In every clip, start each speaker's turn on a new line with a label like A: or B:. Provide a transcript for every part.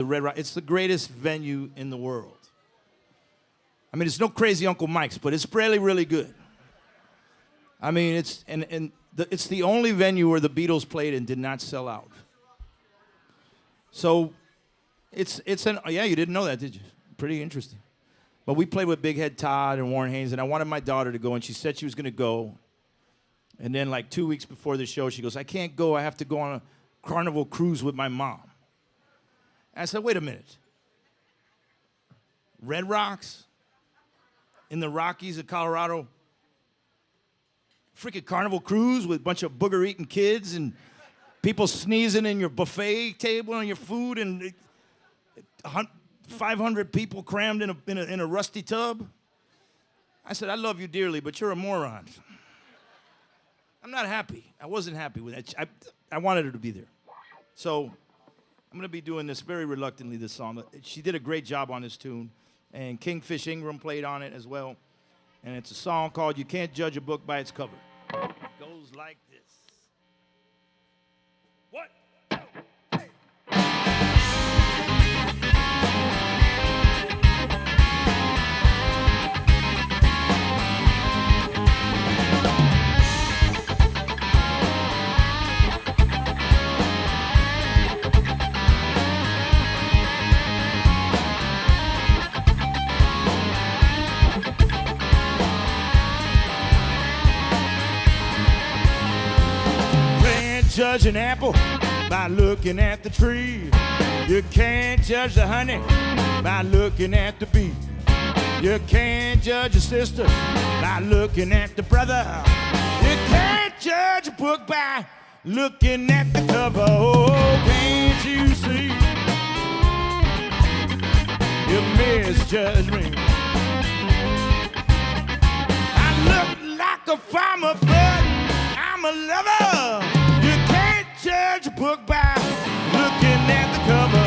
A: The Red Rock, it's the greatest venue in the world. I mean, it's no Crazy Uncle Mike's, but it's really, really good. I mean, it's the only venue where the Beatles played and did not sell out. So, yeah, you didn't know that, did you? Pretty interesting. But we played with Big Head Todd and Warren Haynes, and I wanted my daughter to go, and she said she was going to go. And then, like 2 weeks before the show, she goes, I can't go. I have to go on a Carnival cruise with my mom. And I said, wait a minute. Red Rocks in the Rockies of Colorado, freaking Carnival cruise with a bunch of booger-eating kids and people sneezing in your buffet table and your food and 500 people crammed in a rusty tub. I said, I love you dearly, but you're a moron. I'm not happy. I wasn't happy with that. I wanted her to be there. So I'm going to be doing this very reluctantly, this song. She did a great job on this tune, and Kingfish Ingram played on it as well. And it's a song called You Can't Judge a Book by Its Cover. It goes like this. One, two, three. Judge an apple by looking at the tree. You can't judge the honey by looking at the bee. You can't judge a sister by looking at the brother. You can't judge a book by looking at the cover. Oh, can't you see? You misjudge me. I look like a farmer, but I'm a lover. Judge a book by looking at the cover.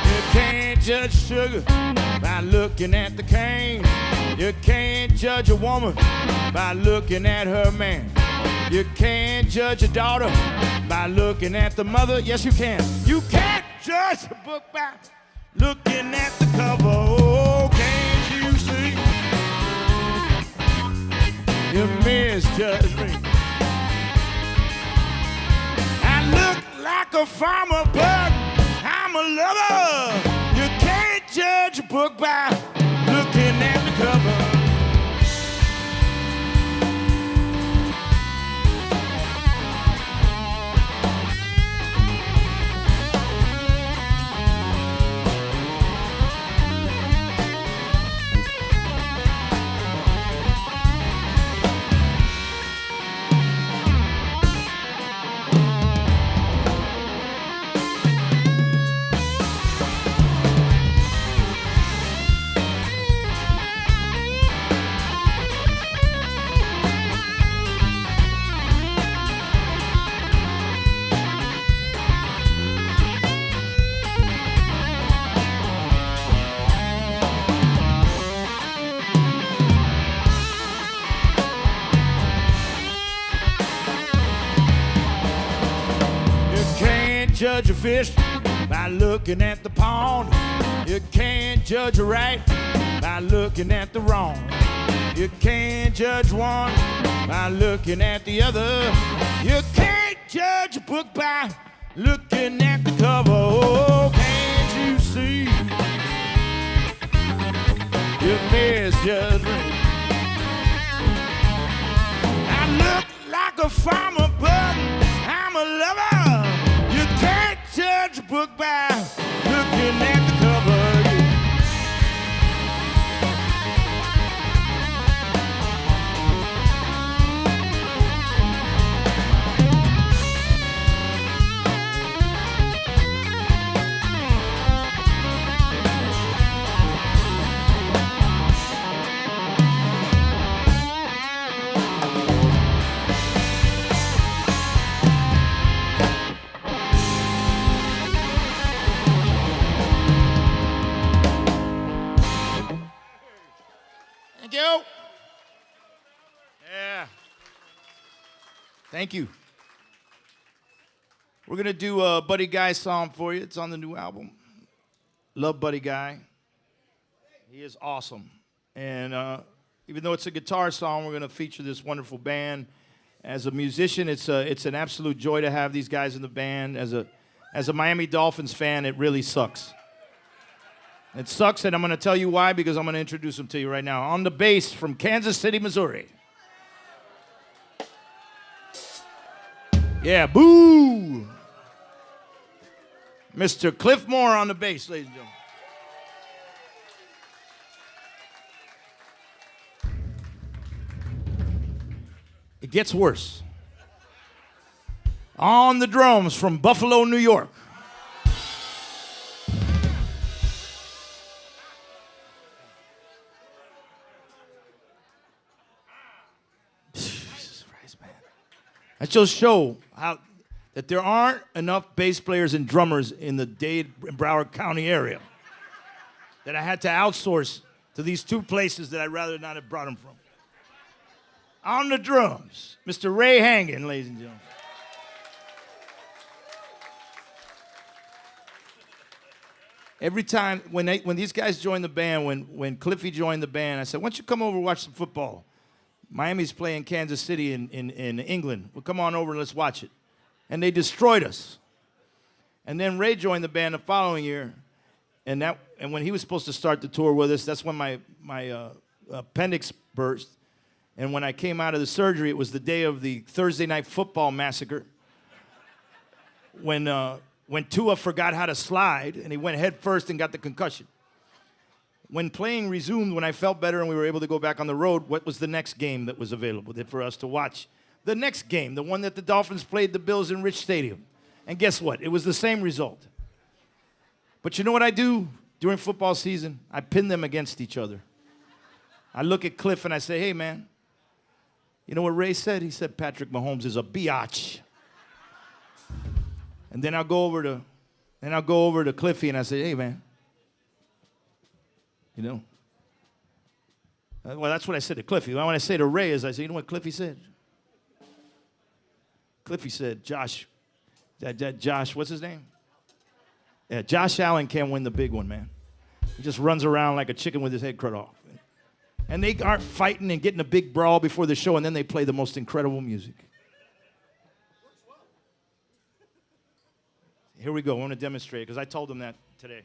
A: You can't judge sugar by looking at the cane. You can't judge a woman by looking at her man. You can't judge a daughter by looking at the mother. Yes, you can. You can't judge a book by looking at the cover. Oh, can't you see? You misjudge me. I look like a farmer, but I'm a lover. You can't judge a book by looking at the cover. Judge a fish by looking at the pond. You can't judge a right by looking at the wrong. You can't judge one by looking at the other. You can't judge a book by looking at the cover. Oh, can't you see? You misjudge me. I look like a farmer, but I'm a lover. Judge a book by looking at the cover. Yeah. Thank you. We're going to do a Buddy Guy song for you. It's on the new album. Love Buddy Guy. He is awesome. And even though it's a guitar song, we're going to feature this wonderful band. As a musician, it's an absolute joy to have these guys in the band. As a Miami Dolphins fan, it really sucks. It sucks, and I'm going to tell you why, because I'm going to introduce them to you right now. On the bass from Kansas City, Missouri. Yeah, boo! Mr. Cliff Moore on the bass, ladies and gentlemen. It gets worse. On the drums from Buffalo, New York. Jesus Christ, man. That just show how that there aren't enough bass players and drummers in the Dade and Broward County area. That I had to outsource to these two places that I'd rather not have brought them from. On the drums, Mr. Ray Hangen, ladies and gentlemen. Every time, when these guys joined the band, when Cliffy joined the band, I said, why don't you come over and watch some football? Miami's playing Kansas City in England. Well, come on over and let's watch it. And they destroyed us. And then Ray joined the band the following year, and when he was supposed to start the tour with us, that's when my appendix burst. And when I came out of the surgery, it was the day of the Thursday Night Football massacre. When Tua forgot how to slide, and he went head first and got the concussion. When playing resumed, when I felt better and we were able to go back on the road, what was the next game that was available for us to watch? The next game, the one that the Dolphins played the Bills in Rich Stadium. And guess what? It was the same result. But you know what I do during football season? I pin them against each other. I look at Cliff and I say, hey, man, you know what Ray said? He said Patrick Mahomes is a biatch. And then I'll go over to Cliffy and I say, hey, man, you know. Well, that's what I said to Cliffy. When I say to Ray is I say, you know what Cliffy said? Cliffy said, Josh, what's his name? Yeah, Josh Allen can't win the big one, man. He just runs around like a chicken with his head cut off. And they aren't fighting and getting a big brawl before the show, and then they play the most incredible music. Here we go. I want to demonstrate because I told them that today.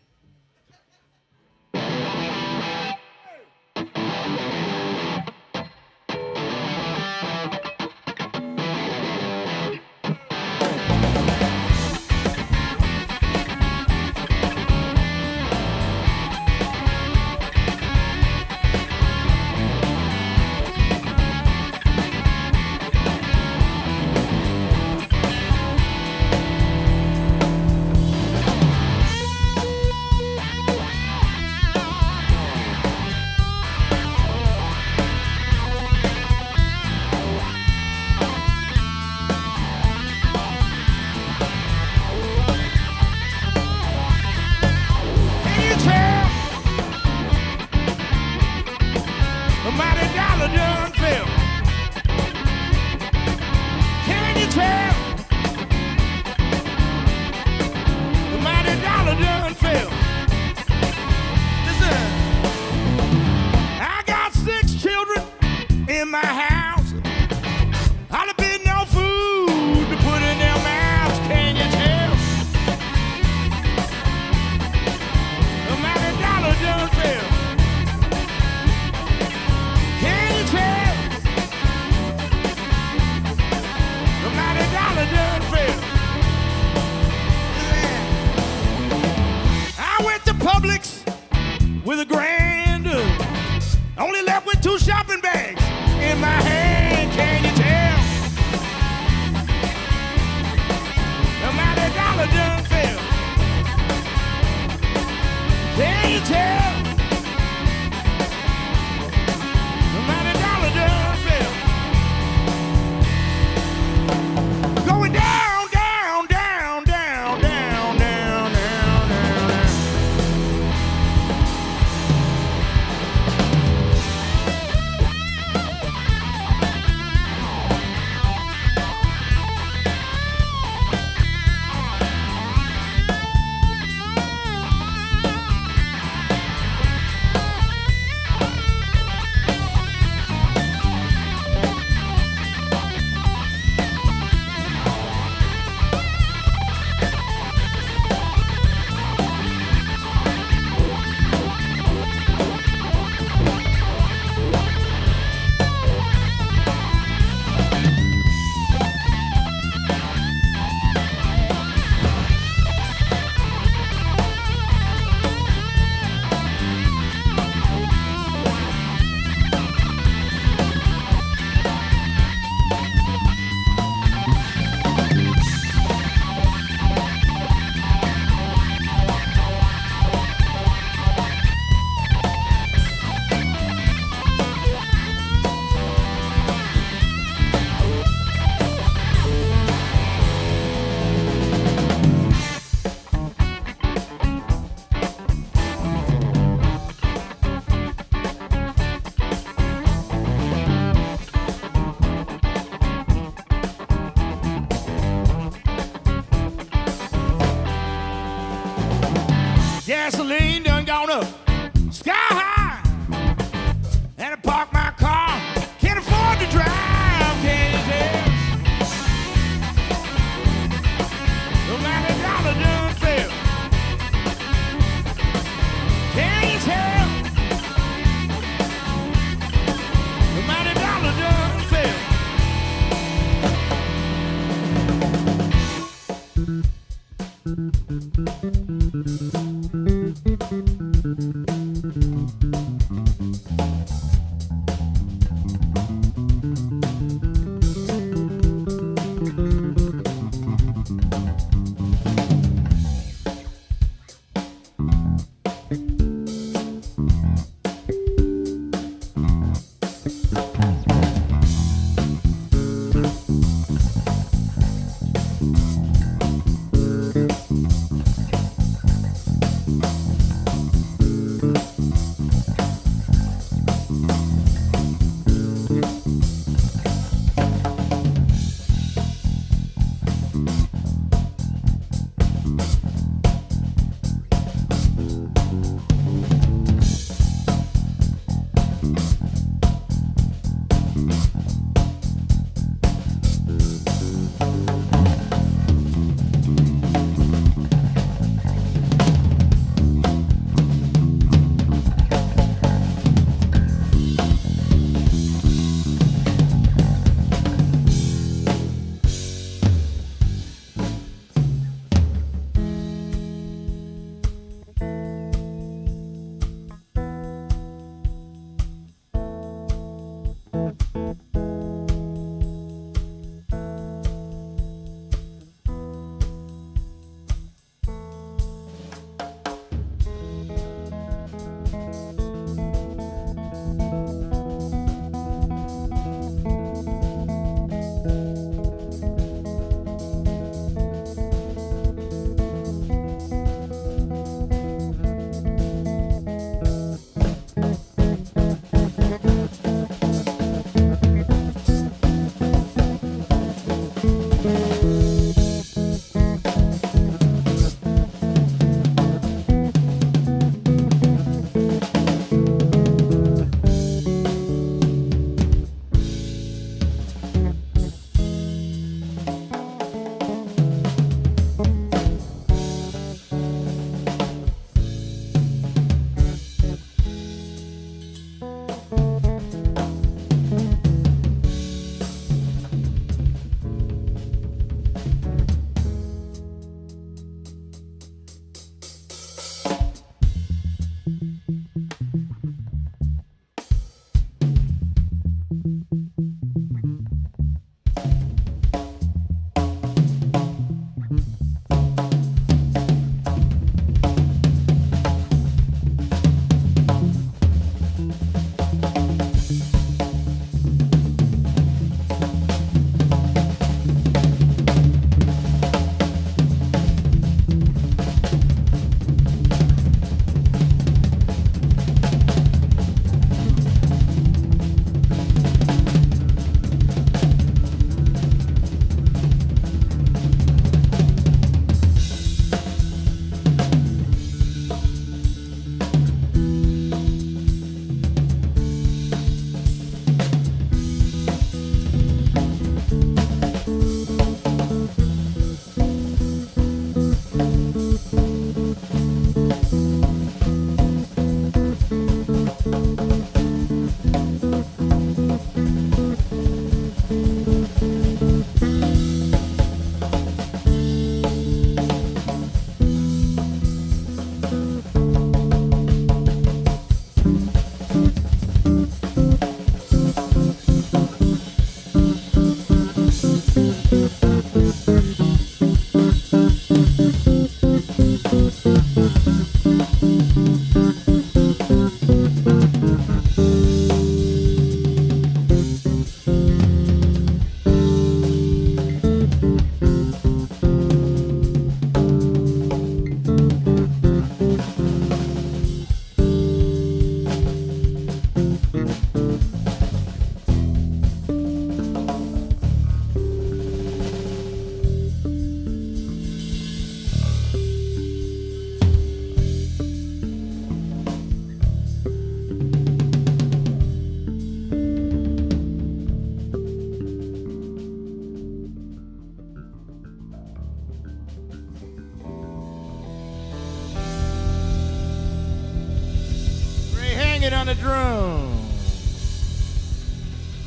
A: on the drum.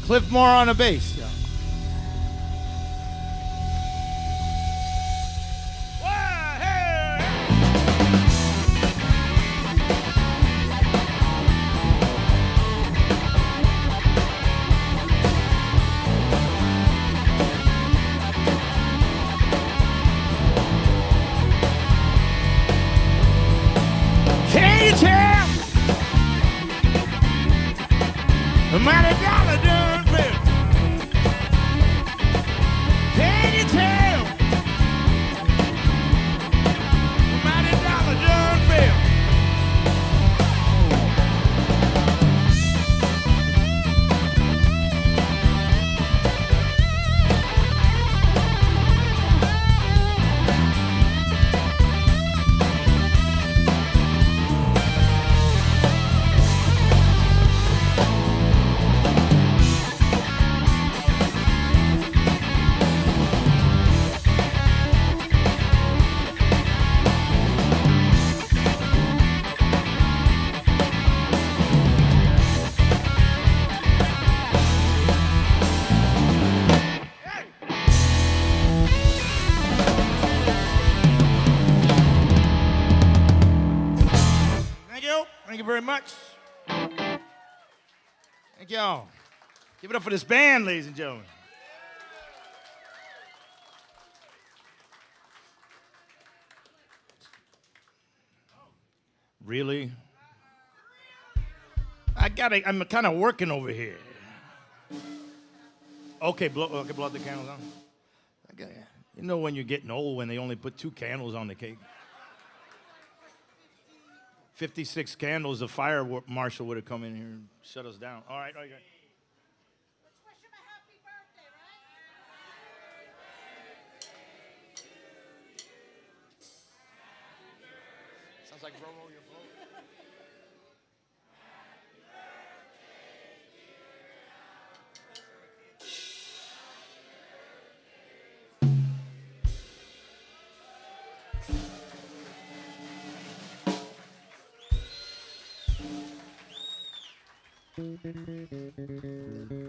A: Cliff Moore on the bass. Yeah. A mighty dollar done fell. Can you tell? A mighty dollar done fell. Thank you very much. Thank y'all. Give it up for this band, ladies and gentlemen. Really? I'm kind of working over here. Okay, blow out the candles on. You know when you're getting old when they only put 2 candles on the cake. 56 candles, the fire marshal would have come in here and shut us down. All right.
B: Let's wish him a happy birthday, right?
A: Sounds like roll your boat.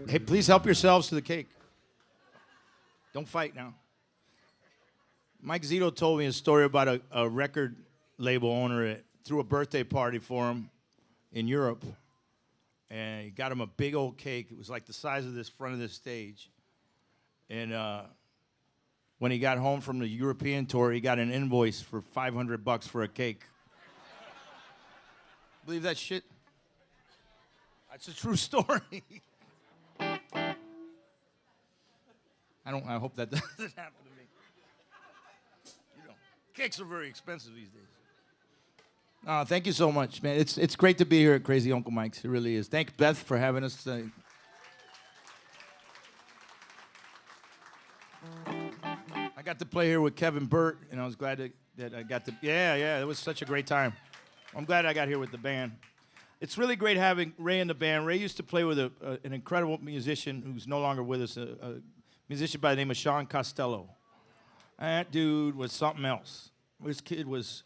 A: Hey, please help yourselves to the cake. Don't fight now. Mike Zito told me a story about a record label owner that threw a birthday party for him in Europe. And he got him a big old cake. It was like the size of this front of this stage. And when he got home from the European tour, he got an invoice for $500 for a cake. Believe that shit? That's a true story. I hope that doesn't happen to me. You know, cakes are very expensive these days. Thank you so much, man. It's great to be here at Crazy Uncle Mike's. It really is. Thank Beth for having us today. I got to play here with Kevin Burt, and I was glad that I got to. Yeah, it was such a great time. I'm glad I got here with the band. It's really great having Ray in the band. Ray used to play with an incredible musician who's no longer with us, a musician by the name of Sean Costello. That dude was something else. This kid was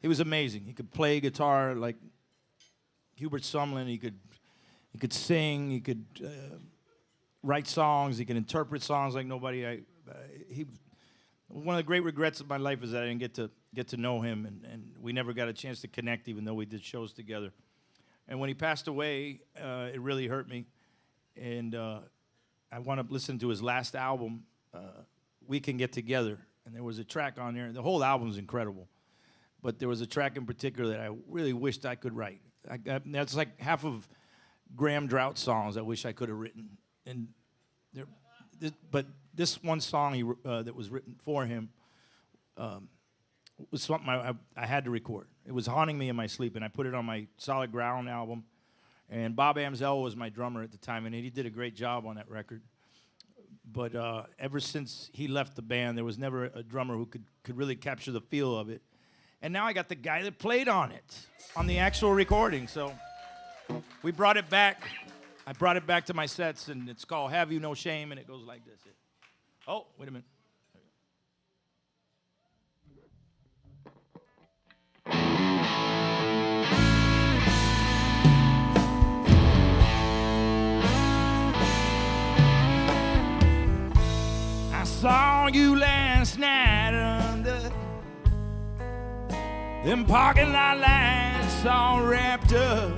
A: amazing. He could play guitar like Hubert Sumlin. He could sing. He could write songs. He could interpret songs like nobody. One of the great regrets of my life is that I didn't get to know him, and we never got a chance to connect, even though we did shows together. And when he passed away, it really hurt me. And I want to listen to his last album, We Can Get Together. And there was a track on there. The whole album's incredible. But there was a track in particular that I really wished I could write. That's like half of Graham Drought songs I wish I could have written. And but this one song that was written for him was something I had to record. It was haunting me in my sleep, and I put it on my Solid Ground album. And Bob Amzell was my drummer at the time, and he did a great job on that record. But ever since he left the band, there was never a drummer who could really capture the feel of it. And now I got the guy that played on it, on the actual recording. So we brought it back. I brought it back to my sets, and it's called Have You No Shame, and it goes like this. Oh, wait a minute. saw you last night under them parking lot lights, all wrapped up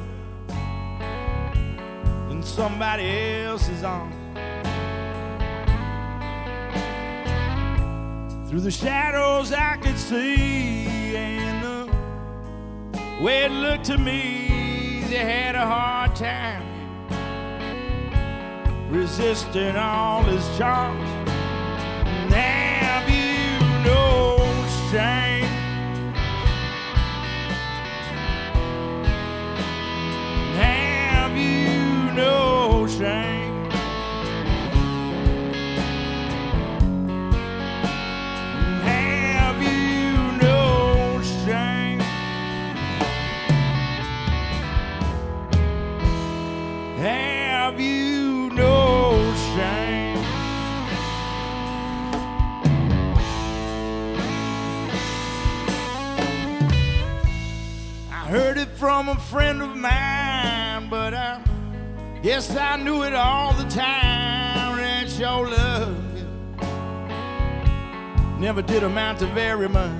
A: in somebody else's arms. Through the shadows I could see, and the way it looked to me, they had a hard time resisting all his charms. Have you no shame? Have you no shame? Have you no shame? Have you no shame? I heard it from a friend of mine, but I guess I knew it all the time, that your love never did amount to very much.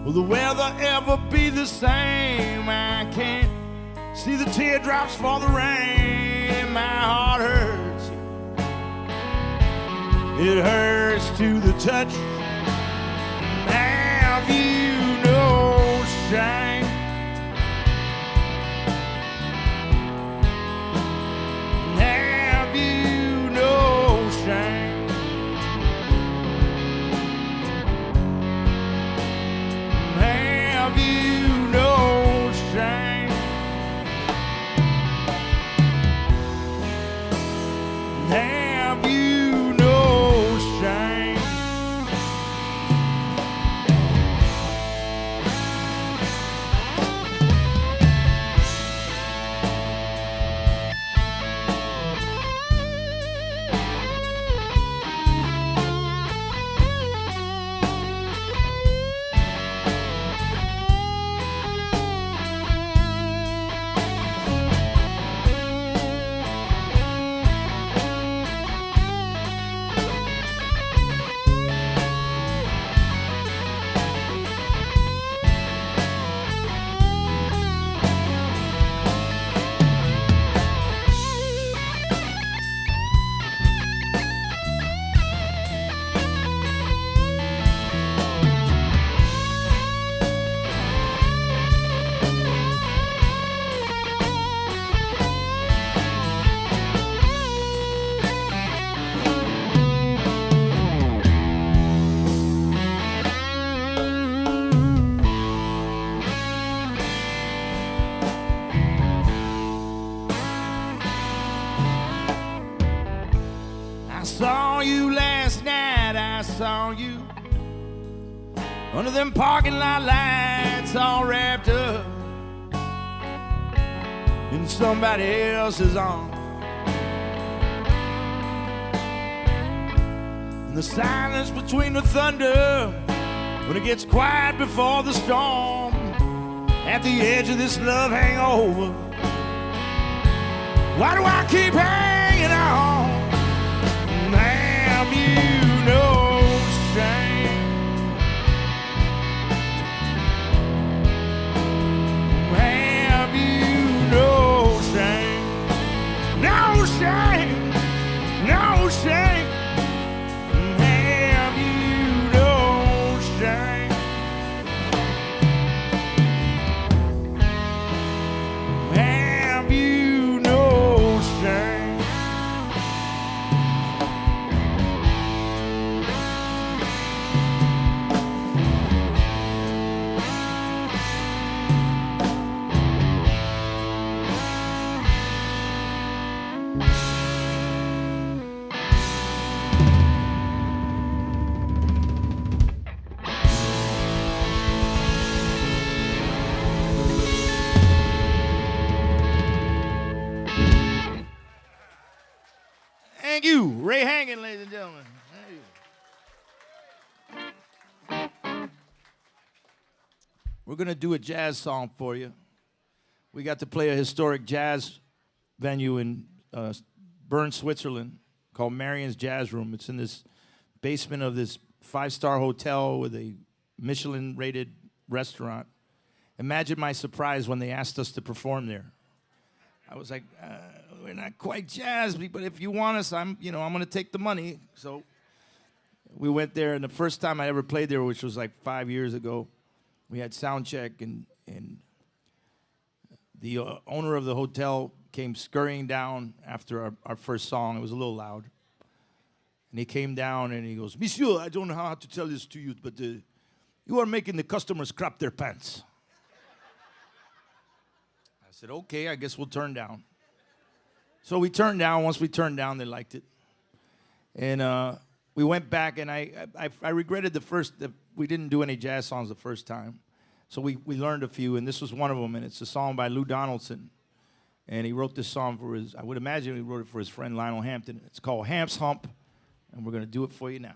A: Will the weather ever be the same? I can't see the teardrops for the rain. My heart hurts. It hurts to the touch. Have you no shame? Have you no shame? Have you no shame? Have you no shame? I saw you last night, I saw you under them parking lot lights, all wrapped up in somebody else's arms. In the silence between the thunder, when it gets quiet before the storm, at the edge of this love hangover, why do I keep hanging on? Have you no shame? Have you no shame? No shame, no shame. Have you no shame? Have you no shame? Thank you, Ray Hankin, ladies and gentlemen. Thank you. We're going to do a jazz song for you. We got to play a historic jazz venue in Bern, Switzerland, called Marion's Jazz Room. It's in this basement of this 5-star hotel with a Michelin-rated restaurant. Imagine my surprise when they asked us to perform there. I was like, we're not quite jazz, but if you want us, I'm going to take the money. So we went there, and the first time I ever played there, which was like 5 years ago, we had sound check, and the owner of the hotel came scurrying down after our first song. It was a little loud. And he came down and he goes, "Monsieur, I don't know how to tell this to you, but you are making the customers crap their pants." I said, "Okay, I guess we'll turn down." So we turned down. Once we turned down, they liked it. And we went back, and I regretted that we didn't do any jazz songs the first time. So we learned a few, and this was one of them, and it's a song by Lou Donaldson. And he wrote this song for I would imagine he wrote it for his friend Lionel Hampton. It's called Hamp's Hump, and we're going to do it for you now.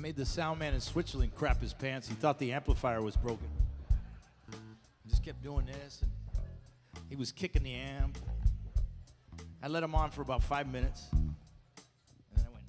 A: made the sound man in Switzerland crap his pants. He thought the amplifier was broken. I just kept doing this, and he was kicking the amp. I let him on for about 5 minutes, and then I went.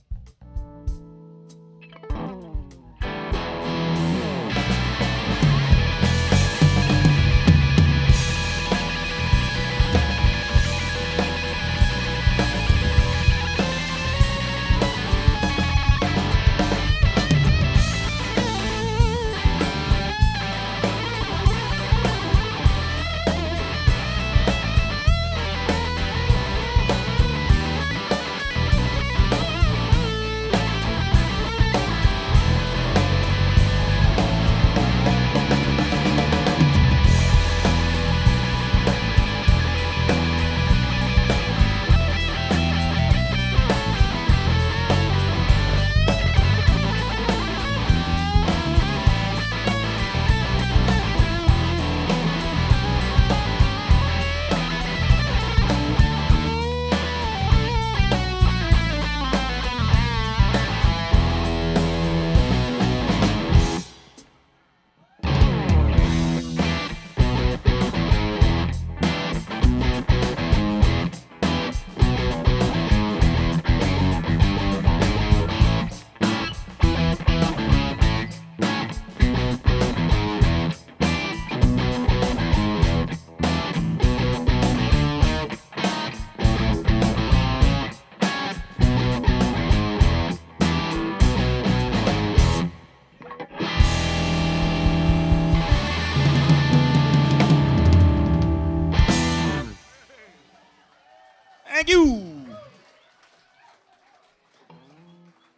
A: Thank you.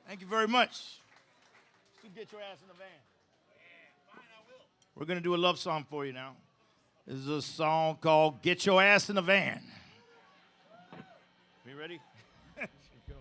A: Thank you very much. So get your ass in the van. We're going to do a love song for you now. This is a song called Get Your Ass in the Van. You ready? Go.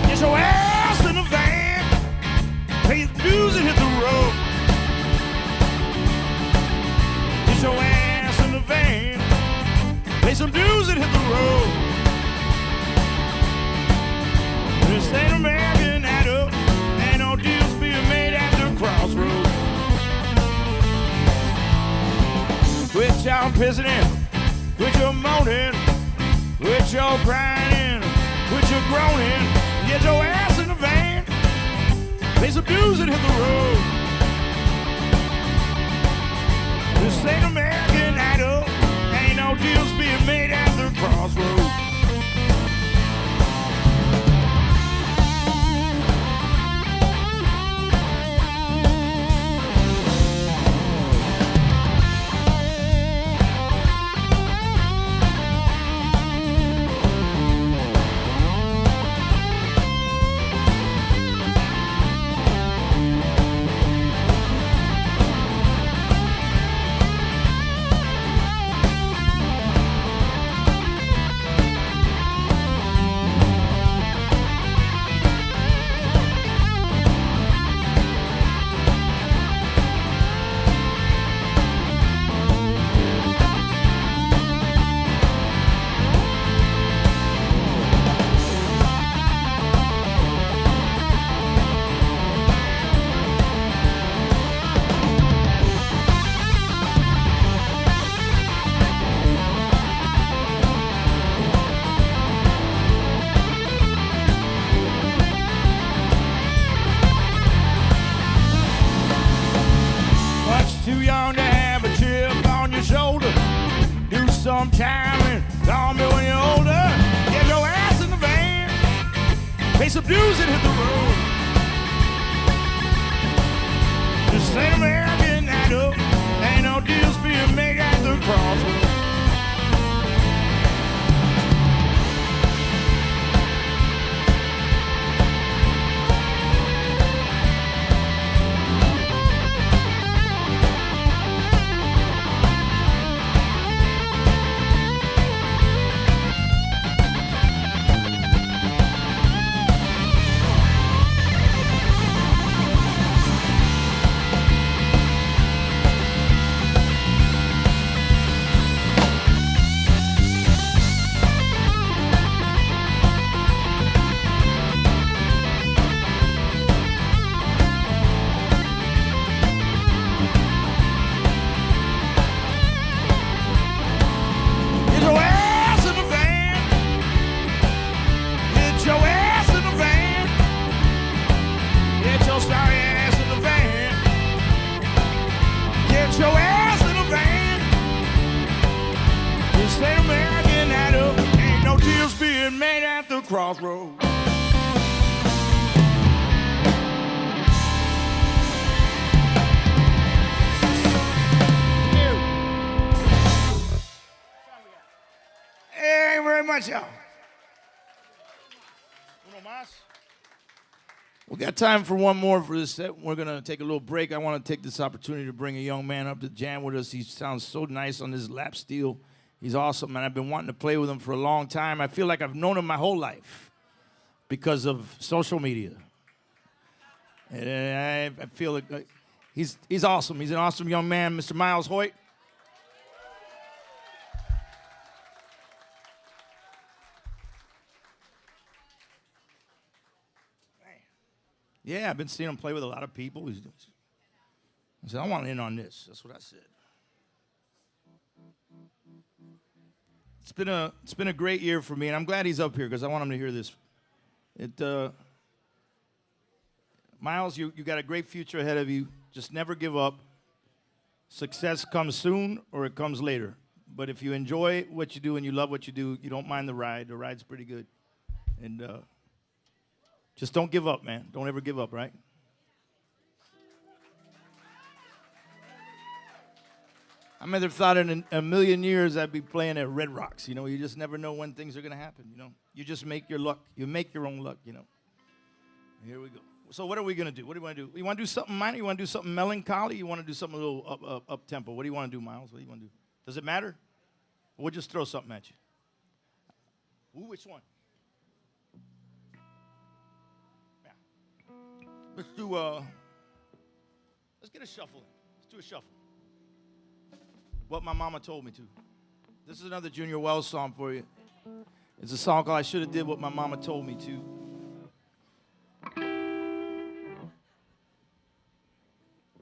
A: Get your ass in the van, pay the dues and hit the road. Get your ass in the van, pay some dues and hit the road. This ain't American Idol, ain't no deals being made at the crossroads. Quit your pissing in, quit your moaning, quit your crying, quit your groaning. Get your ass in the van, pay some dues and hit the road. This ain't American Idol, ain't no deals being made at the crossroads. Too young to have a chip on your shoulder. Do some time and call me when you're older. Get your ass in the van, pay some dues and hit the road. at the crossroads. Thank you very much, y'all. We got time for one more for this set. We're going to take a little break. I want to take this opportunity to bring a young man up to jam with us. He sounds so nice on his lap steel. He's awesome, and I've been wanting to play with him for a long time. I feel like I've known him my whole life because of social media. And I feel like he's awesome. He's an awesome young man, Mr. Miles Hoyt. Yeah, I've been seeing him play with a lot of people. I said, I want in on this. That's what I said. It's been a great year for me, and I'm glad he's up here because I want him to hear this. Miles, you got a great future ahead of you. Just never give up. Success comes soon or it comes later. But if you enjoy what you do and you love what you do, you don't mind the ride. The ride's pretty good. And just don't give up, man. Don't ever give up, right? I never thought in a million years I'd be playing at Red Rocks. You know, you just never know when things are going to happen, you know. You just make your luck. You make your own luck, you know. Here we go. So what are we going to do? What do you want to do? You want to do something minor? You want to do something melancholy? You want to do something a little up-tempo? What do you want to do, Miles? What do you want to do? Does it matter? We'll just throw something at you. Ooh, which one? Let's get a shuffle in. Let's do a shuffle. What my mama told me to. This is another Junior Wells song for you. It's a song called I Should Have Did What My Mama Told Me To.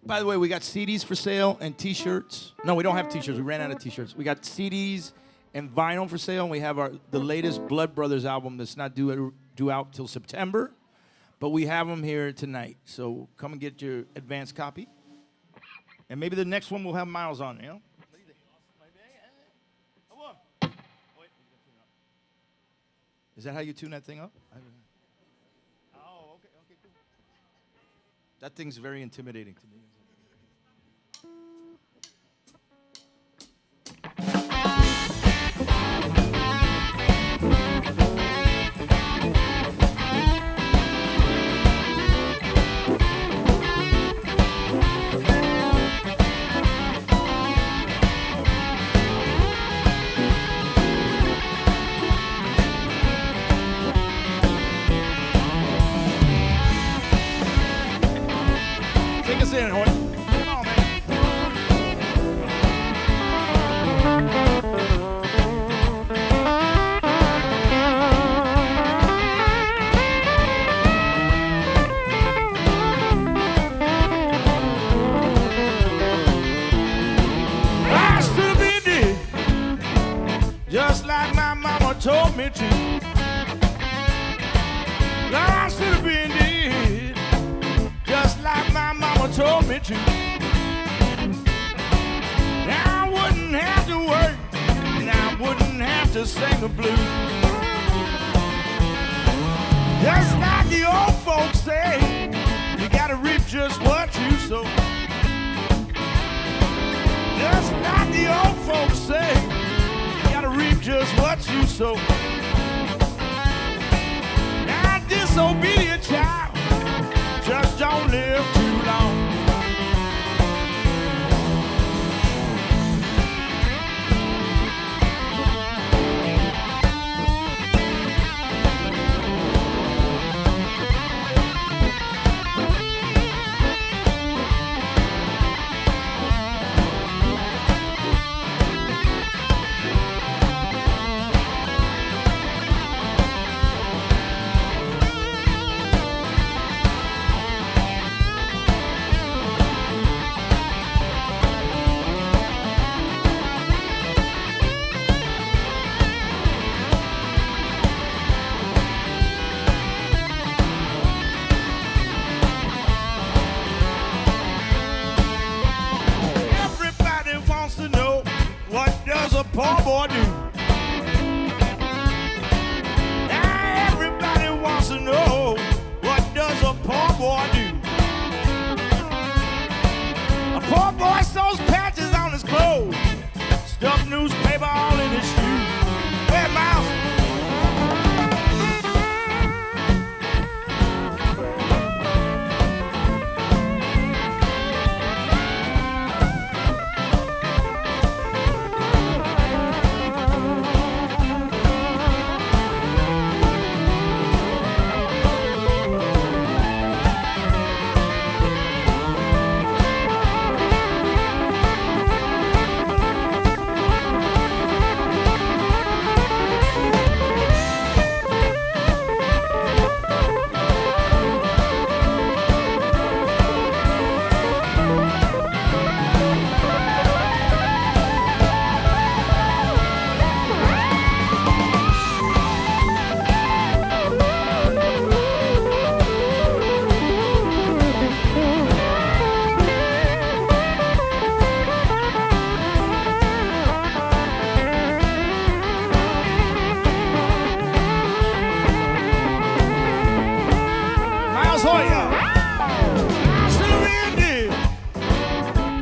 A: By the way, we got CDs for sale and T-shirts. No, we don't have T-shirts. We ran out of T-shirts. We got CDs and vinyl for sale, and we have the latest Blood Brothers album that's not due out till September. But we have them here tonight, so come and get your advance copy. And maybe the next one will have Miles on it, you know? Is that how you tune that thing up? Oh, okay, cool. That thing's very intimidating to me. In, Hoyt. Come on, man. I should have been dead, just like my mama told me to. I should have been dead, just like my mama told me to. Now I wouldn't have to work, and I wouldn't have to sing the blues. Just like the old folks say, you gotta reap just what you sow. Just like the old folks say, you gotta reap just what you sow. Now a disobedient child just don't live too long. Poor boy do. Now newspaper all in his shoes. Where Miles?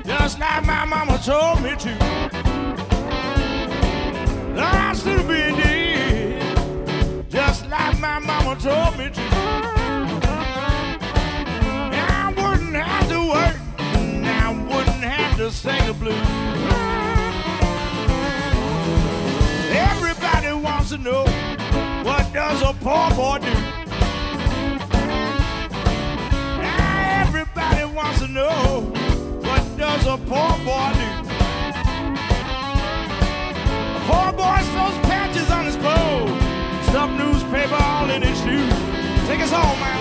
A: Just like my mama told me to. I should be dead, just like my mama told me to. I wouldn't have to work, and I wouldn't have to sing the blues. Everybody wants to know, what does a poor boy do? Everybody wants to know, what does a poor boy do? A poor boy sews patches on his clothes, stuffed newspaper all in his shoes. Take us home, Miles.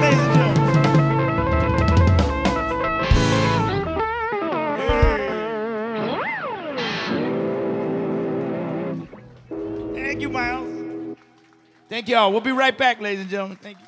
A: Ladies and gentlemen. Hey. Thank you, Miles. Thank y'all. We'll be right back, ladies and gentlemen. Thank you.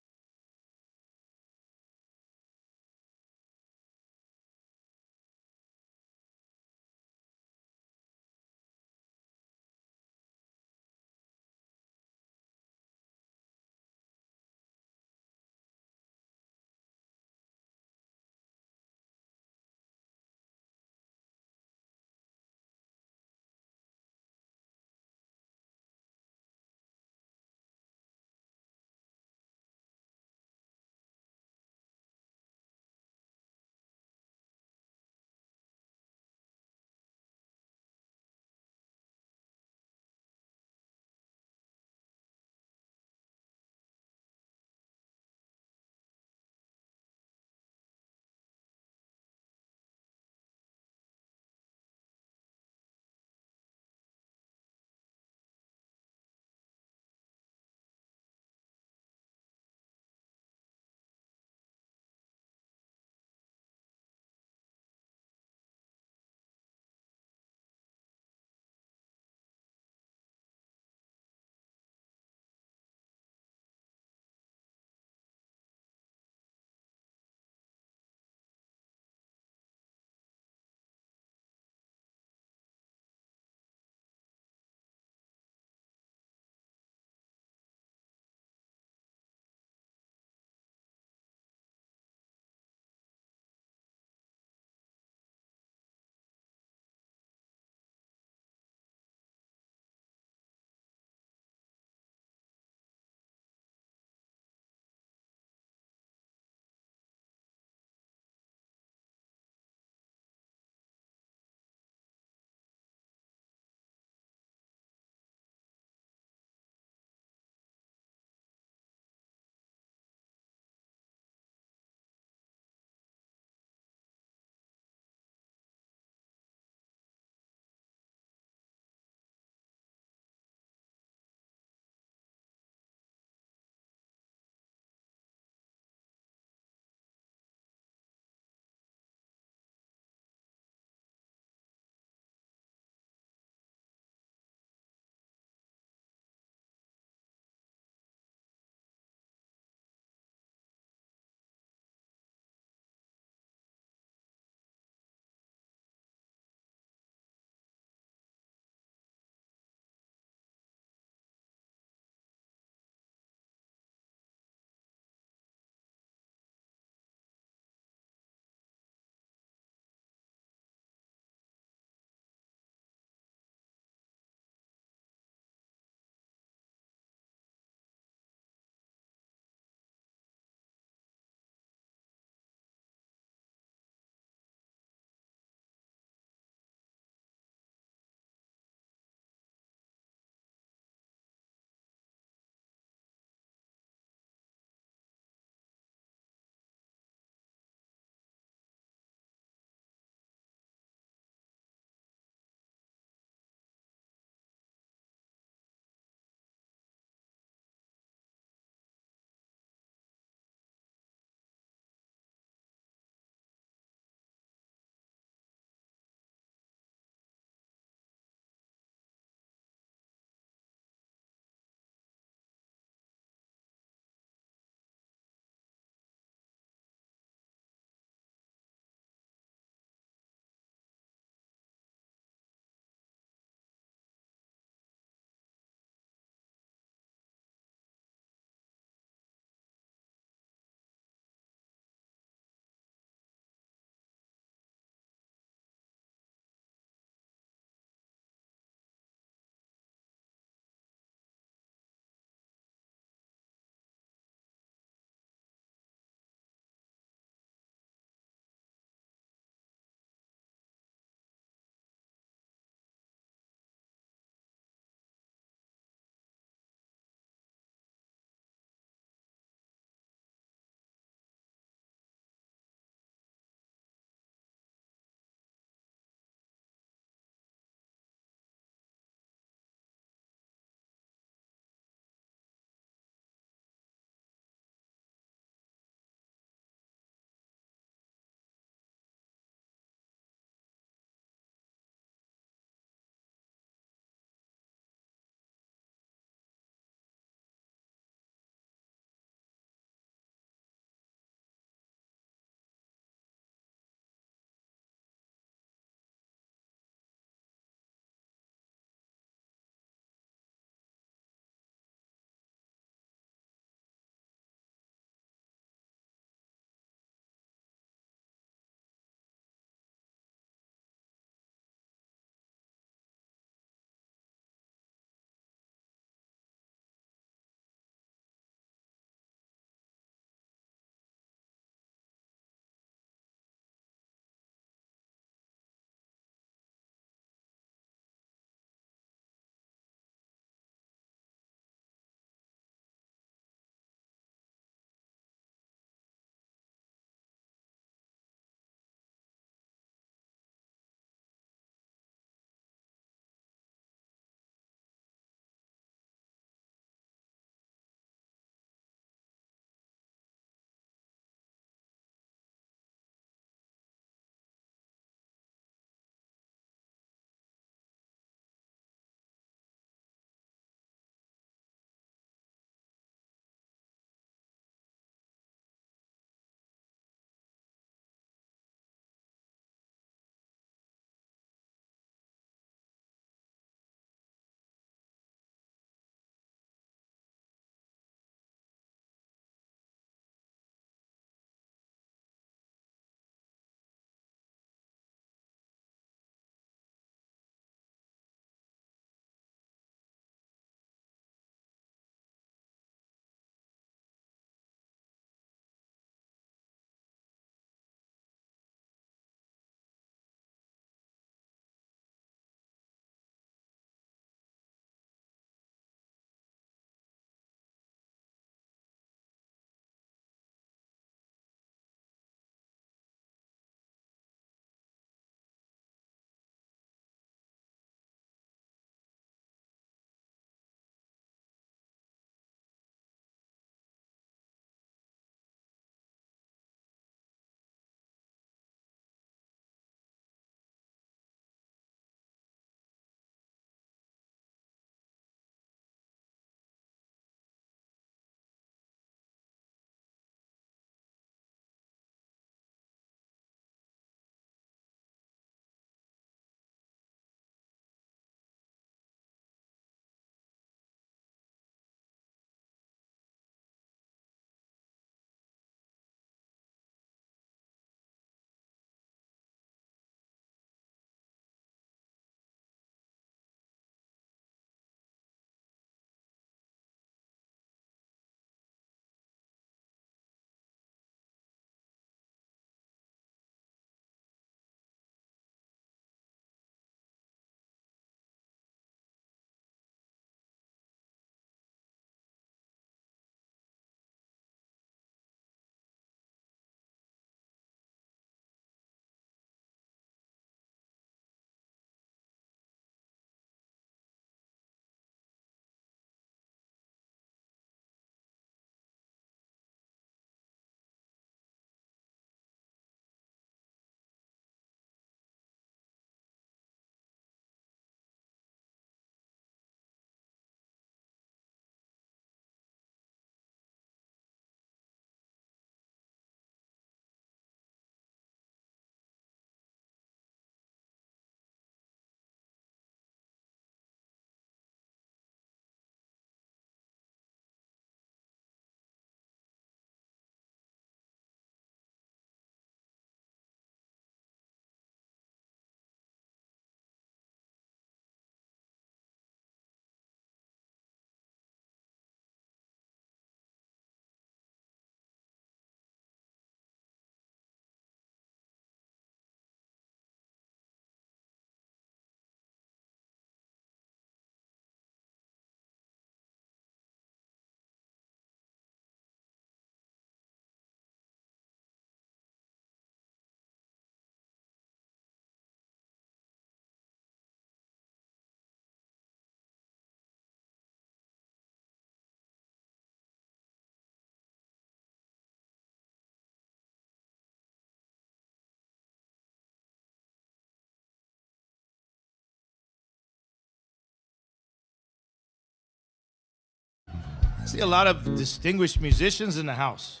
A: See a lot of distinguished musicians in the house.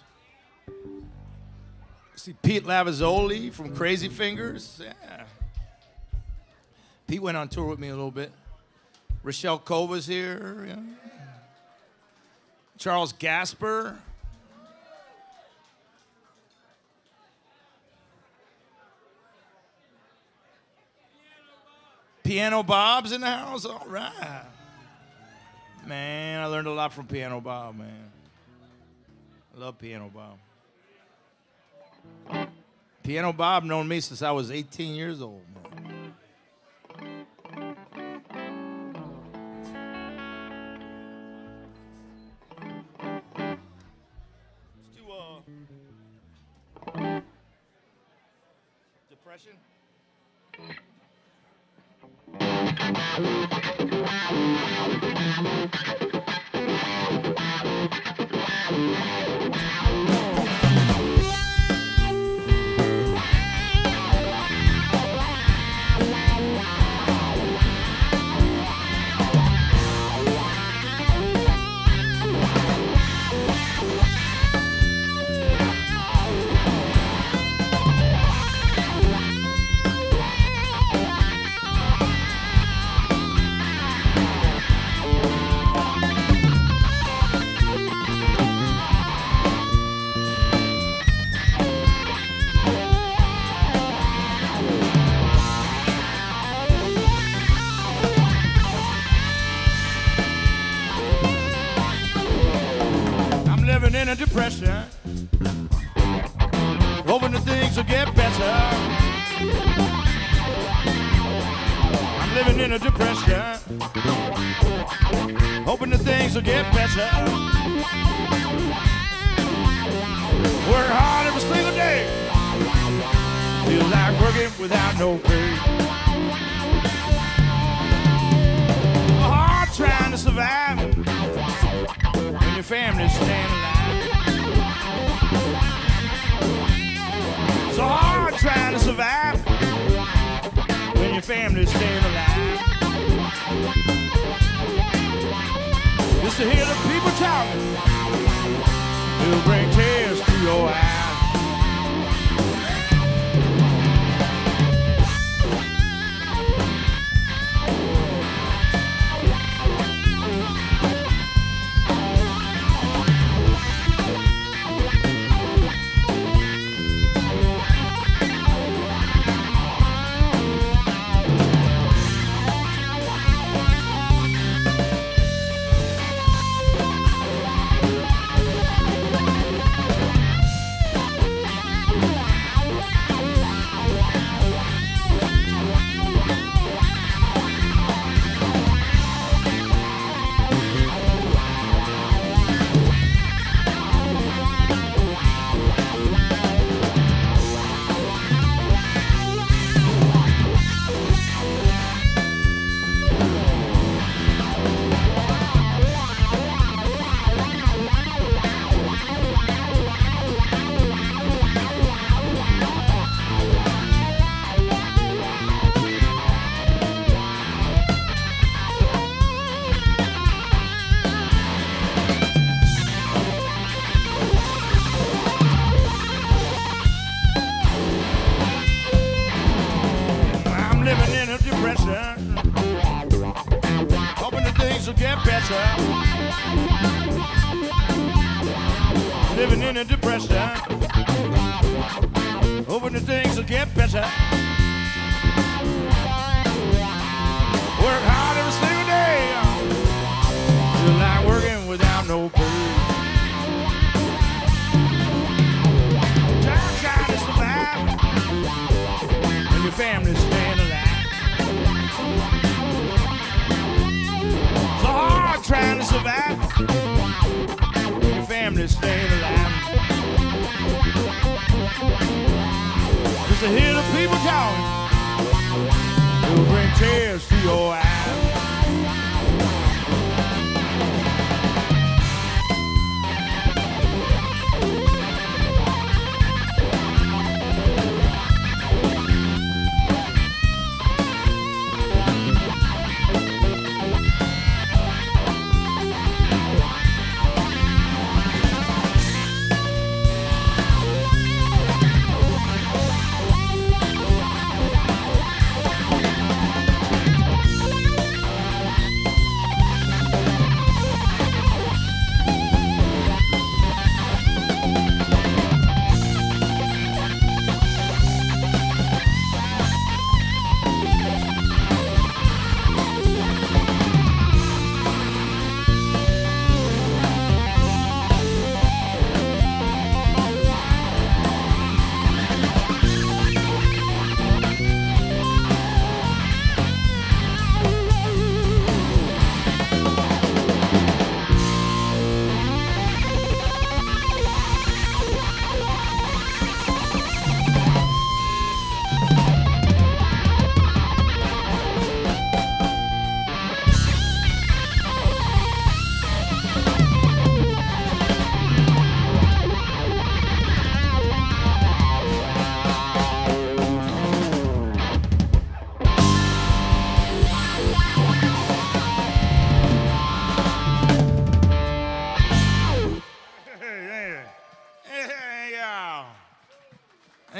A: See Pete Lavazzoli from Crazy Fingers. Yeah. Pete went on tour with me a little bit. Rochelle Coba's here. Yeah. Charles Gasper. Piano Bob's in the house. All right. Man, I learned a lot from Piano Bob, man. I love Piano Bob. Piano Bob known me since I was 18 years old, man. Let's do Depression. In a depression, hoping that things will get better. I'm living in a depression, hoping that things will get better. Work hard every single day, feels like working without no pay. Hard trying to survive when your family's staying alive. So hard trying to survive when your family's staying alive. Just to hear the people talking, it'll bring tears to your eyes. Hoping that things will get better. Living in a depression. Hoping that things will get better. Work hard every single day. Feel like working without no pay. Trying to survive when your family's staying alive. So hard trying to survive when your family's staying alive. Just to hear the people talking, it'll bring tears to your eyes.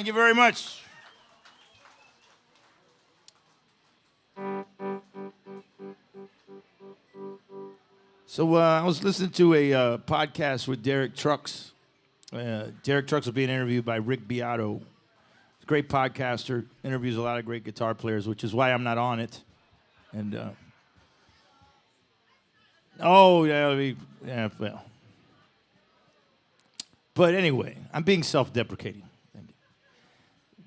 A: Thank you very much. So I was listening to a podcast with Derek Trucks. Derek Trucks was being interviewed by Rick Beato. He's a great podcaster, interviews a lot of great guitar players, which is why I'm not on it. And well. But anyway, I'm being self-deprecating. Thank you.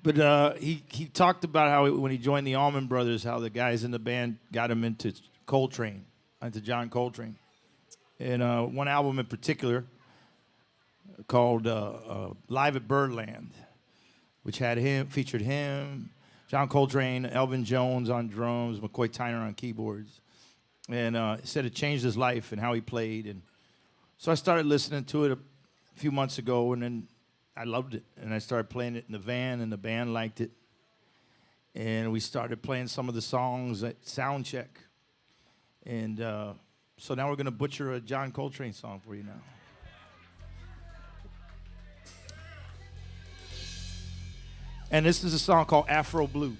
A: But he talked about how when he joined the Allman Brothers, how the guys in the band got him into Coltrane, into John Coltrane. And one album in particular called Live at Birdland, which featured him, John Coltrane, Elvin Jones on drums, McCoy Tyner on keyboards. And he said it changed his life and how he played. And so I started listening to it a few months ago, and then I loved it. And I started playing it in the van, and the band liked it. And we started playing some of the songs at sound check. And so now we're going to butcher a John Coltrane song for you now. And this is a song called Afro Blue.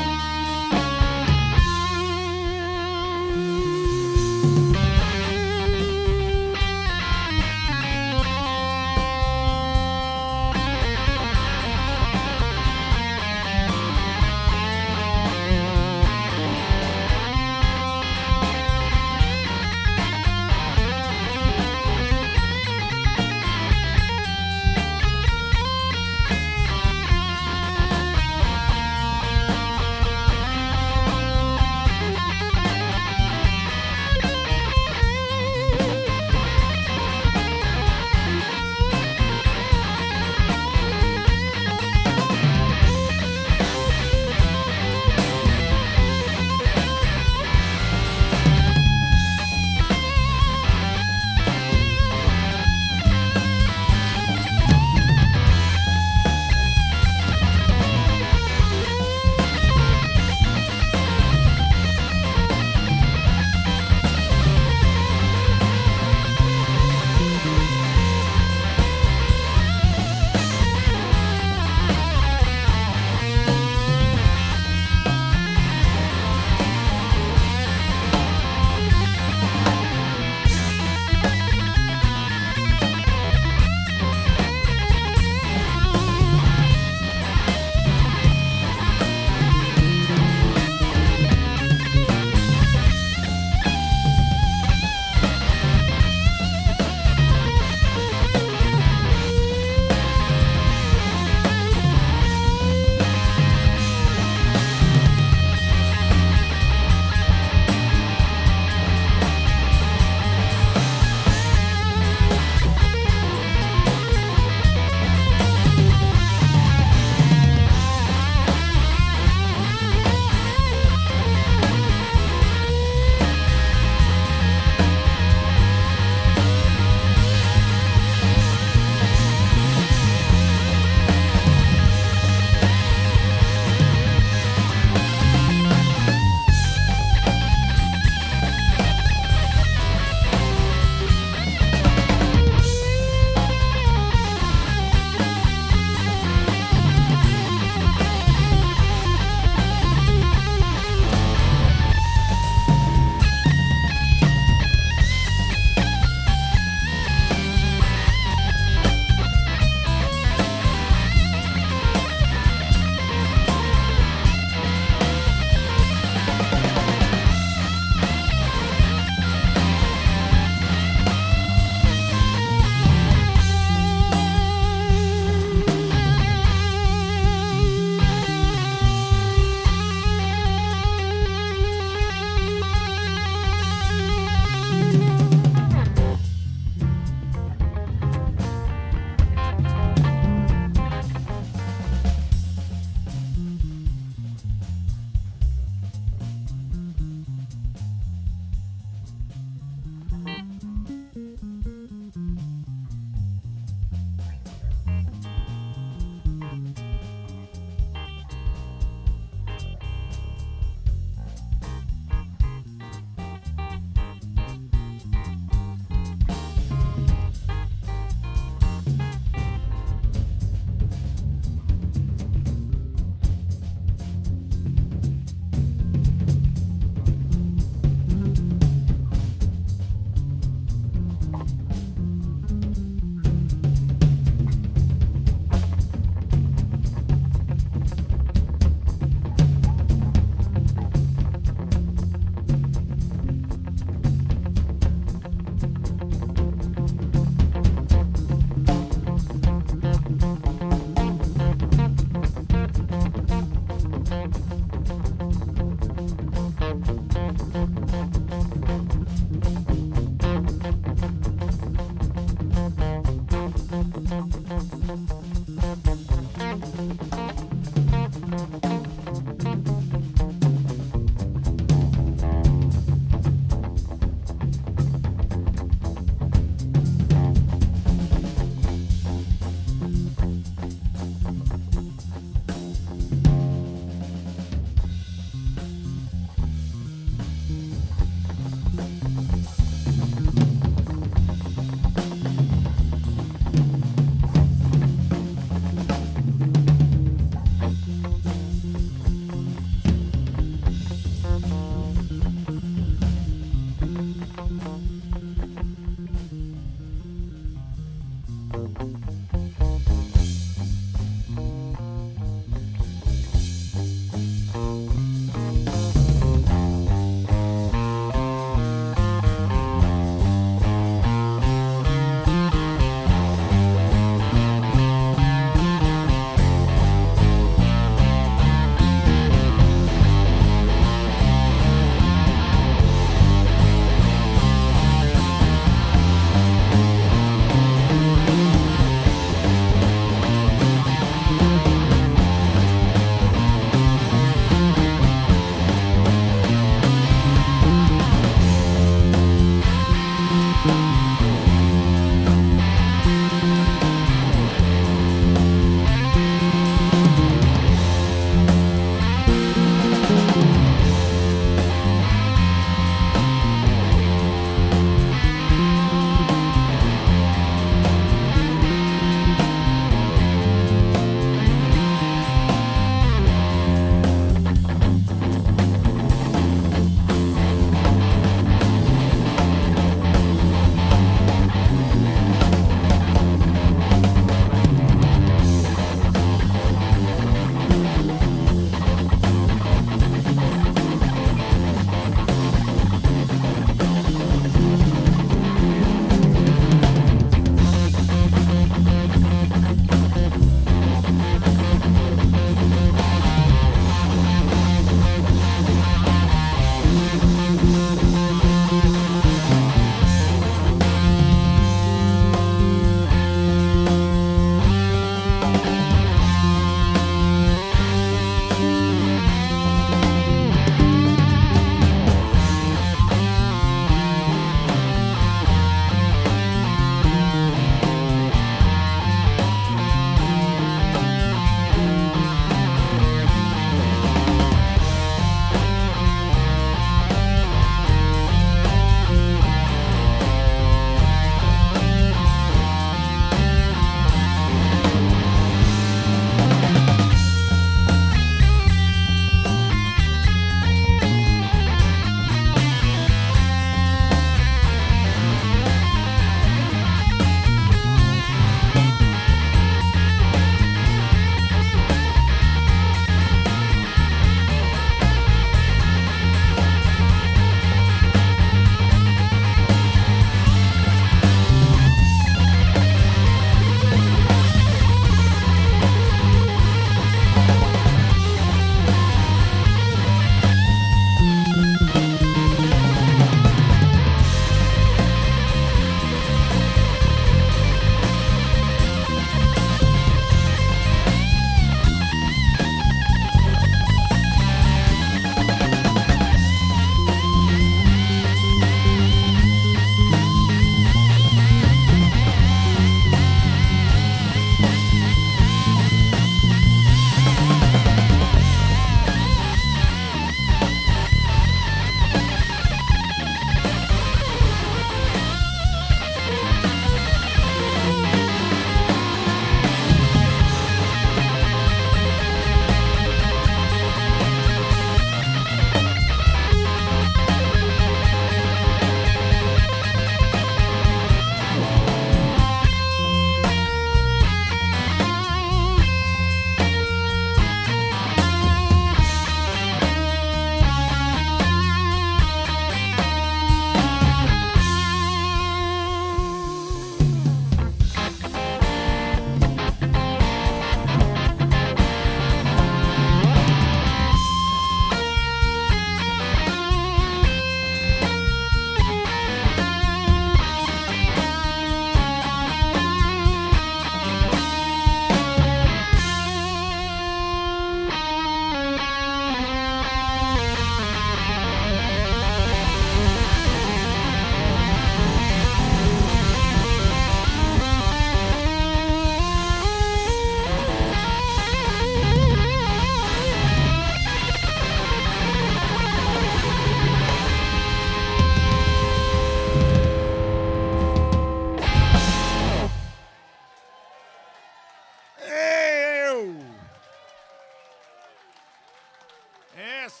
A: Yes.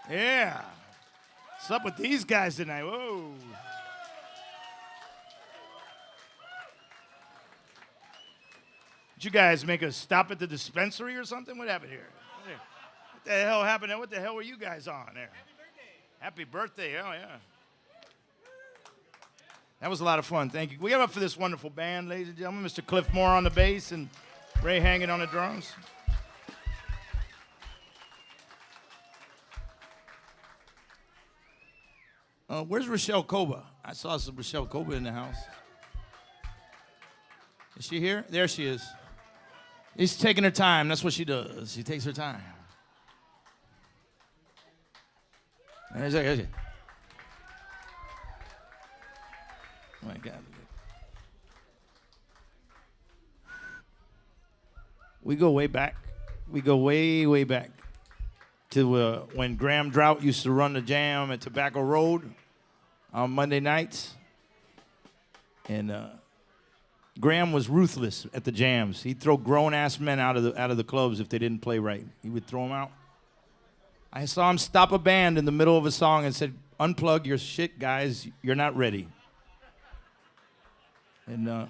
A: Yeah. What's up with these guys tonight? Whoa. Did you guys make a stop at the dispensary or something? What happened here? What the hell happened there? What the hell were you guys on there? Happy birthday. Happy birthday. Oh, yeah. That was a lot of fun. Thank you. We give up for this wonderful band, ladies and gentlemen. Mr. Cliff Moore on the bass and Ray Hanging on the drums. Where's Rochelle Koba? I saw some Rochelle Koba in the house. Is she here? There she is. She's taking her time. That's what she does. She takes her time. There's she. Oh, my God. We go way back. We go way, way back to when Graham Drought used to run the jam at Tobacco Road on Monday nights. And Graham was ruthless at the jams. He'd throw grown-ass men out of the clubs if they didn't play right. He would throw them out. I saw him stop a band in the middle of a song and said, "Unplug your shit, guys. You're not ready." And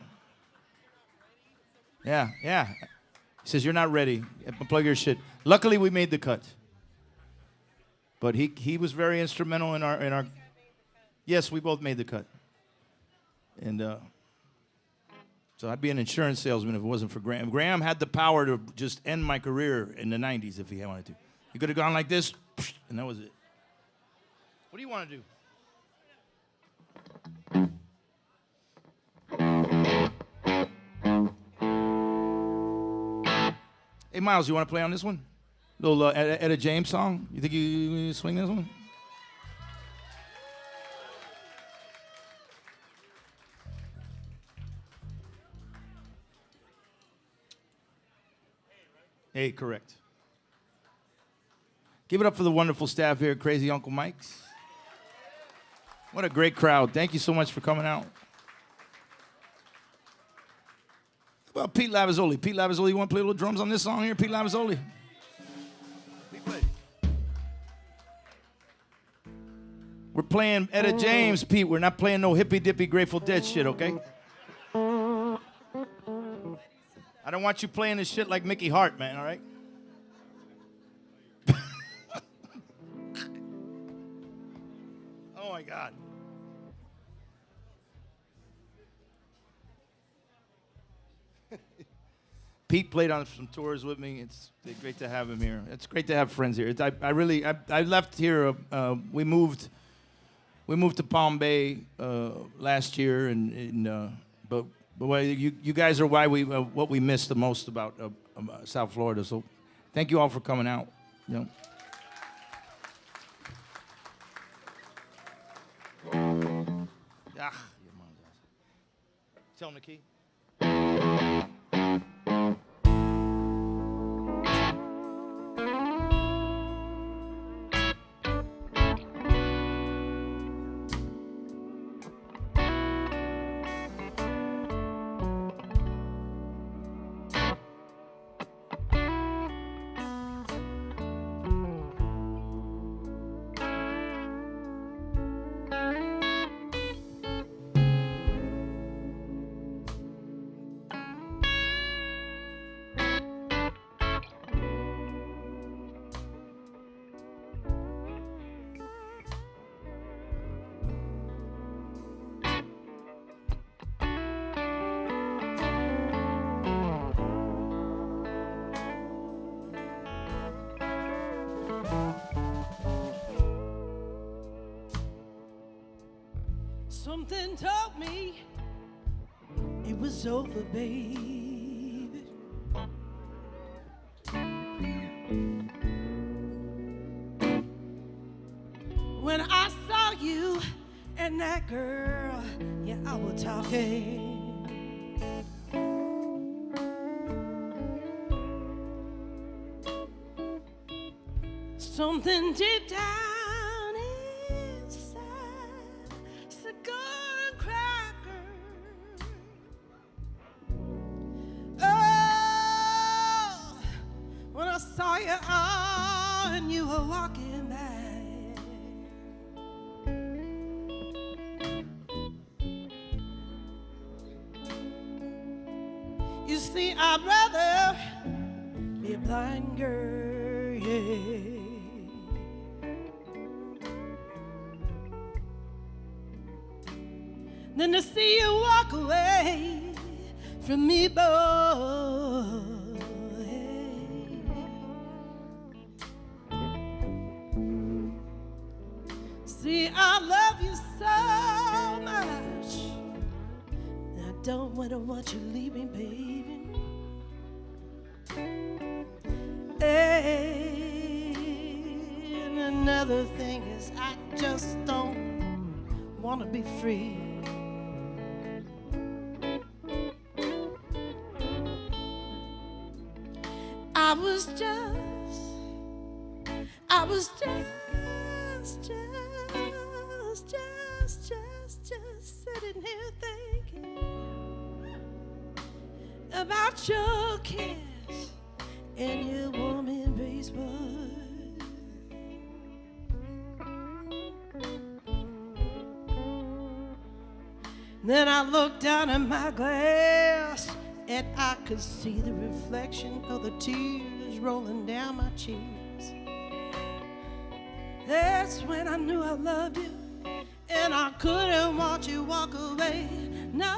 A: yeah. He says, "You're not ready. Unplug your shit." Luckily, we made the cut. But he was very instrumental in our. Yes, we both made the cut. And so I'd be an insurance salesman if it wasn't for Graham. Graham had the power to just end my career in the 90s if he wanted to. He could have gone like this, and that was it. What do you want to do? Hey, Miles, you want to play on this one? Little Etta James song? You think you swing this one? Hey, correct. Give it up for the wonderful staff here at Crazy Uncle Mike's. What a great crowd. Thank you so much for coming out. Well, Pete Lavazzoli. Pete Lavazzoli, you want to play a little drums on this song here? Pete Lavazzoli. We're playing Etta James, Pete. We're not playing no hippy-dippy Grateful Dead shit, okay? I don't want you playing this shit like Mickey Hart, man, all right? Oh, my God. Pete played on some tours with me. It's great to have him here. It's great to have friends here. I left here. We moved to Palm Bay last year, but you guys are why what we miss the most about South Florida. So, thank you all for coming out. You know. Tell him the key.
B: Something told me it was over, baby. When I saw you and that girl, yeah, I was talking. Something deep down inside, cigar and cracker. Oh, when I saw saw you out and you were walking by. You see, I'd rather be a blind girl, yeah, than to see you walk away from me, boy. See, I love you so much, I don't want you leaving, baby. And another thing is, I just don't want to be free. I was just sitting here thinking about your kiss and your warm embrace, boy. Then I looked down at my glass and I could see the reflection of the tears rolling down my cheeks. That's when I knew I loved you, and I couldn't watch you walk away. No.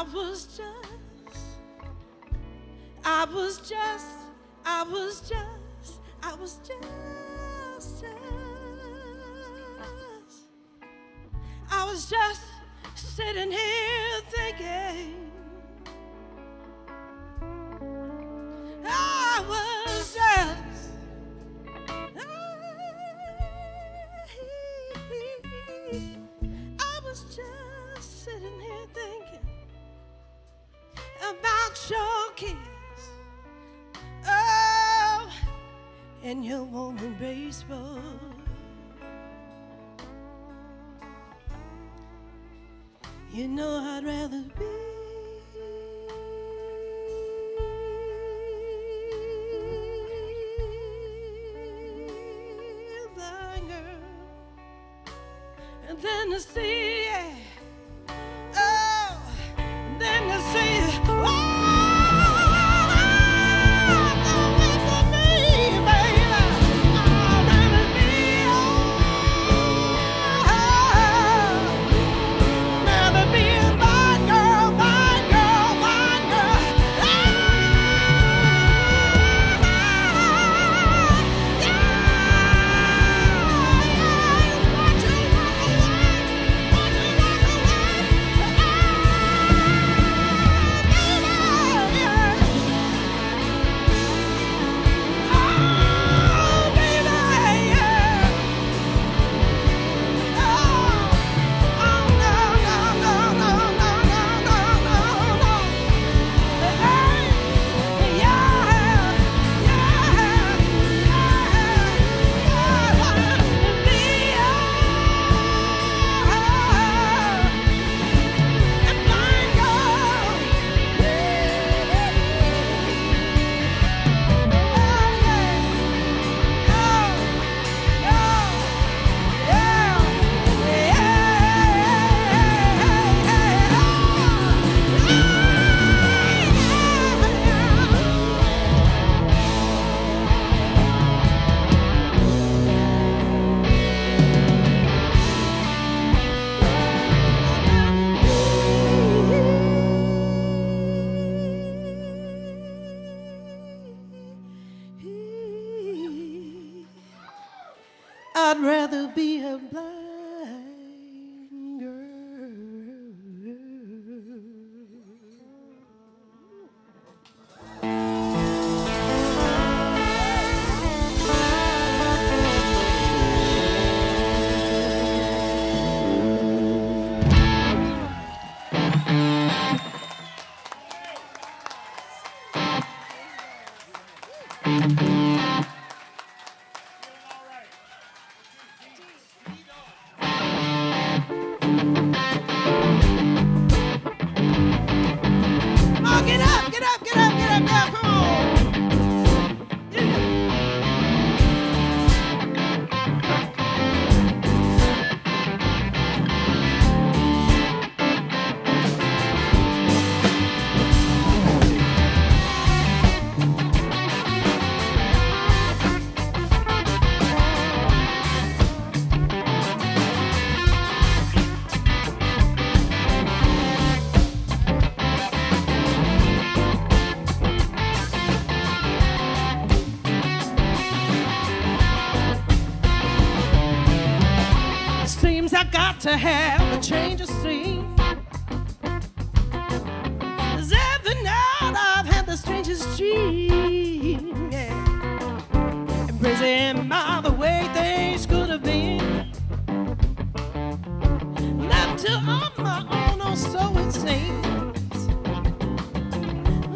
B: I was just, I was just, I was just, I was just, I was just sitting here thinking. I was just, I was just sitting here thinking about your kiss. Oh, and your woman baseball. You know I'd rather be a blind girl than to see, oh, than to see, oh. I'd rather be a blind girl. Oh, get up, get up, get up, get up, now, come on. Seems I got to have a change of scene. 'Cause every night I've had the strangest dream, yeah. Embracing by the way things could have been. Left to on my own, or so it seems.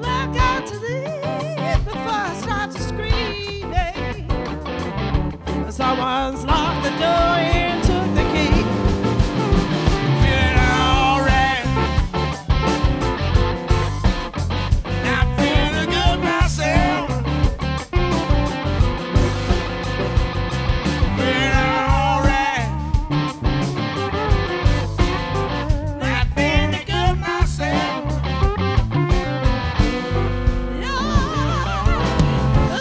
B: Like I to leave before I start to scream, yeah. Someone's locked the door and took the key. Feeling alright. Not feeling good myself. Feeling alright. Not feeling good myself. Yeah.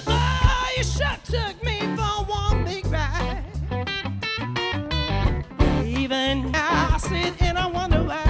B: Boy, you sure took me for one big ride. Even now I sit and I wonder why.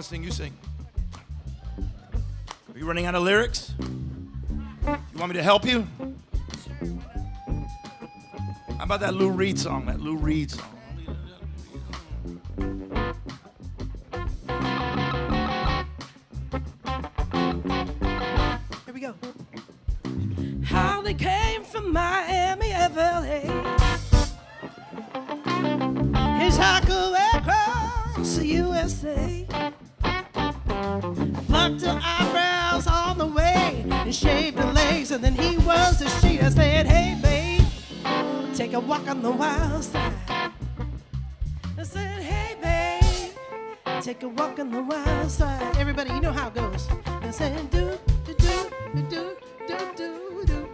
A: to sing, you sing. Are you running out of lyrics? You want me to help you? How about that Lou Reed song? That Lou Reed song.
B: Here we go. How they came from Miami, FLA. Hitchhiker across the USA. Plucked her eyebrows on the way and shaved her legs, and then he was the sheet. I said, hey, babe, take a walk on the wild side. I said, hey, babe, take a walk on the wild side. Everybody, you know how it goes. I said, do, do, do, do, do, do, do.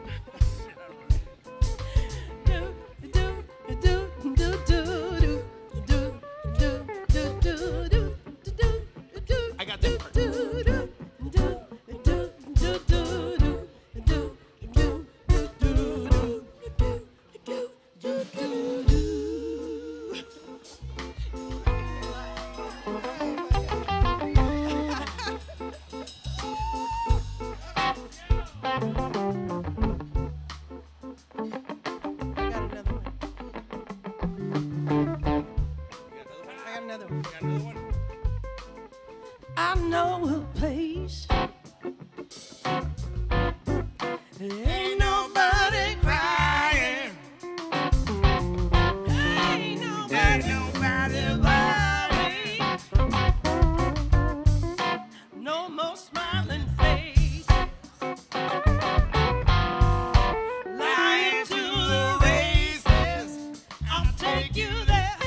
A: I got that part.
B: I know a place. Ain't nobody crying. Ain't nobody worried. No more smiling face. Lying to the races. I'll take you there.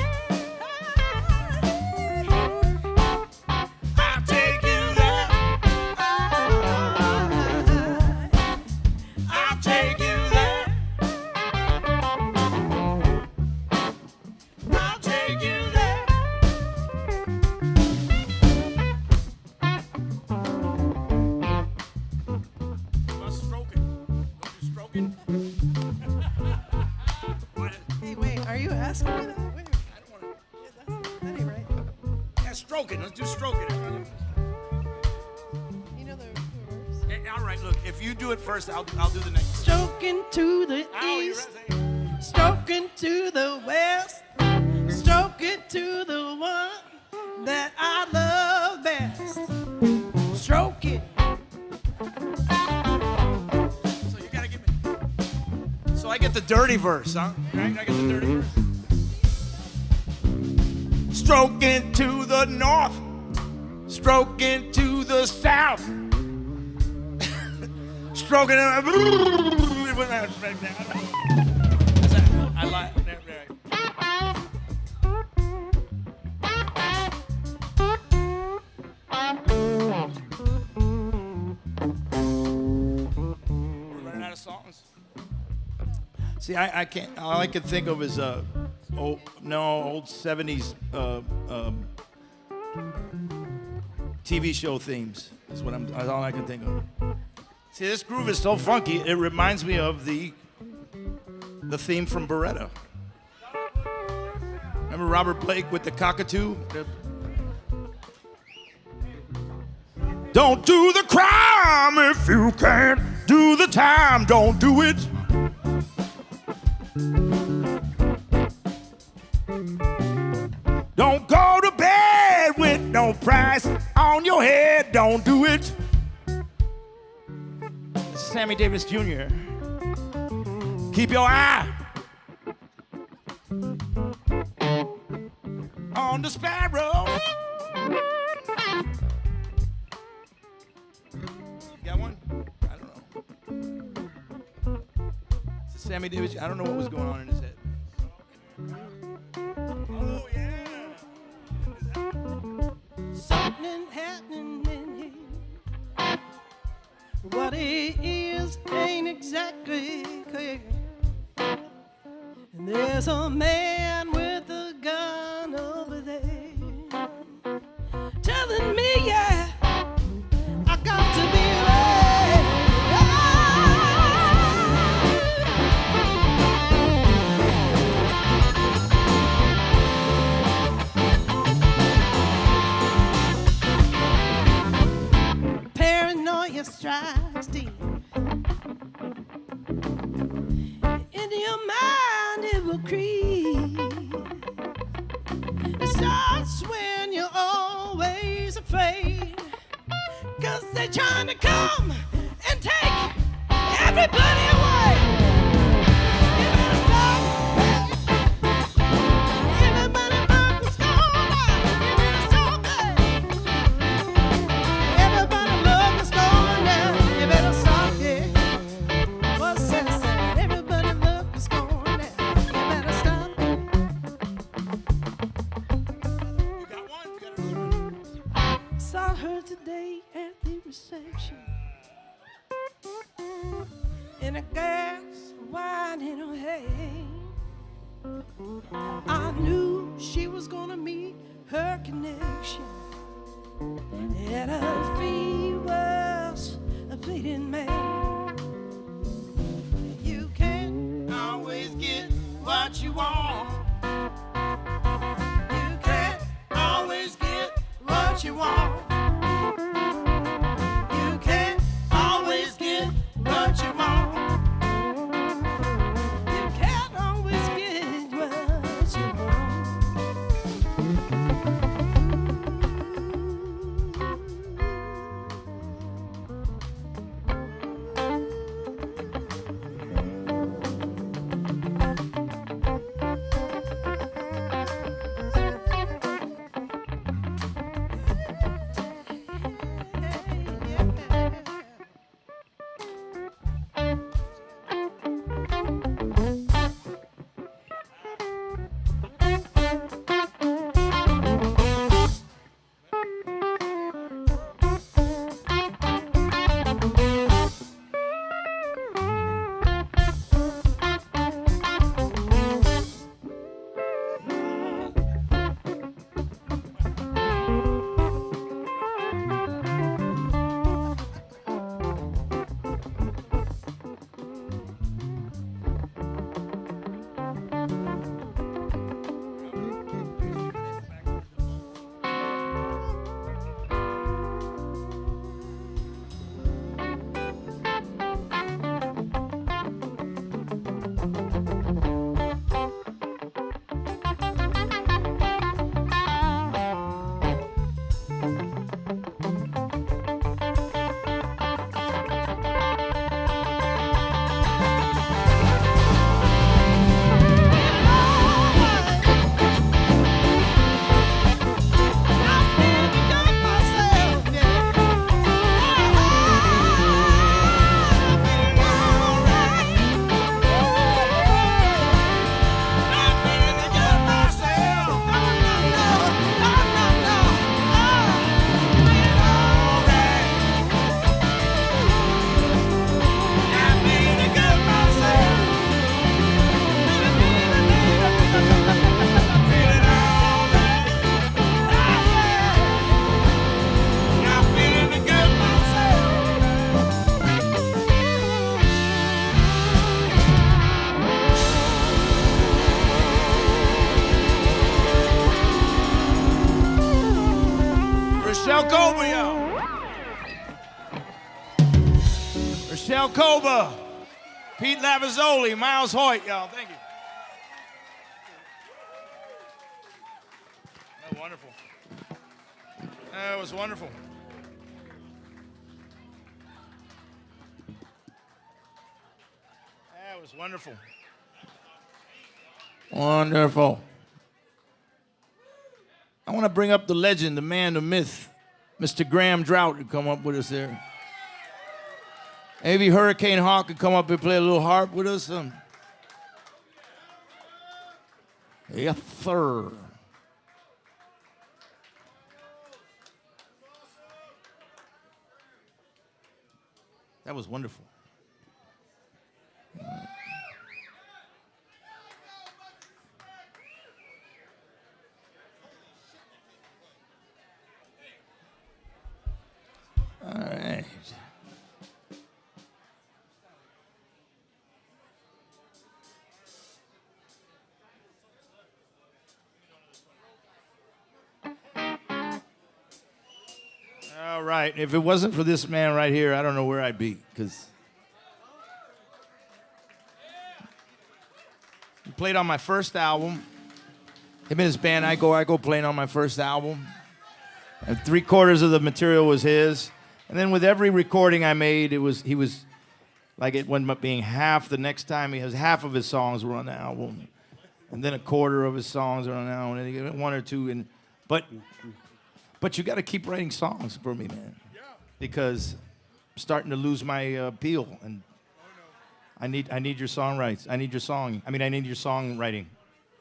B: Hey, wait, are you asking me that? Wait,
A: I don't want to.
B: yeah, that ain't right.
A: Yeah, stroking. Let's do stroking.
B: You know the verse?
A: Hey, all right, look. If you do it first, I'll do the next.
B: Stroking to the
A: Ow, you're
B: east,
A: right.
B: stroking to the west, stroking to the one that I love best. Stroke it.
A: So you gotta give me. So I get the dirty verse, huh? Right? I get the dirty verse. Stroking to the north, stroking to the south, stroking. I like. We're running out of songs. See, I can't. All I can think of is old 70s TV show themes. That's that's all I can think of. See, this groove is so funky. It reminds me of the theme from Beretta. Remember Robert Blake with the cockatoo? Don't do the crime if you can't do the time. Don't do it. Don't go to bed with no price on your head. Don't do it. Sammy Davis Jr. Keep your eye on the sparrow. You got one? I don't know. Is it Sammy Davis? I don't know what was going on in his head. Oh, yeah.
B: Something happening in here. What it is ain't exactly clear. And there's a man with a gun over there telling me, yeah, I got to be strikes deep. Into your mind it will creep. It starts when you're always afraid, 'cause they're trying to come and take everybody away. You better stop. Everybody look what's going on. You better stop it. Everybody look what's going on. You better stop it. What's that said? Everybody look what's going on. You better stop it.
A: You got one? You got another?
B: Saw her today at the reception in a glass of wine in her hand. I knew she was gonna meet her connection, and her feet was a bleeding man. You can't always get what you want. You can't always get what you want. You can't always get what you want. You can't always get what you want.
A: Rochelle Koba, y'all. Rochelle Koba, Pete Lavazzoli, Miles Hoyt, y'all. Thank you. That was wonderful. That was wonderful. That was wonderful. Wonderful. I want to bring up the legend, the man, the myth, Mr. Graham Drought, to come up with us there. Maybe Hurricane Hawk could come up and play a little harp with us. Yes, sir. That was wonderful. All right. All right. If it wasn't for this man right here, I don't know where I'd be, because he played on my first album. Him and his band, I Go, playing on my first album. And 3/4 of the material was his. And then with every recording I made, he was like, it went up being half the next time. He has half of his songs were on the album. And then 1/4 of his songs are on the album. And he got 1 or 2. But you got to keep writing songs for me, man. Because I'm starting to lose my appeal. And I need your song rights. I need your songwriting,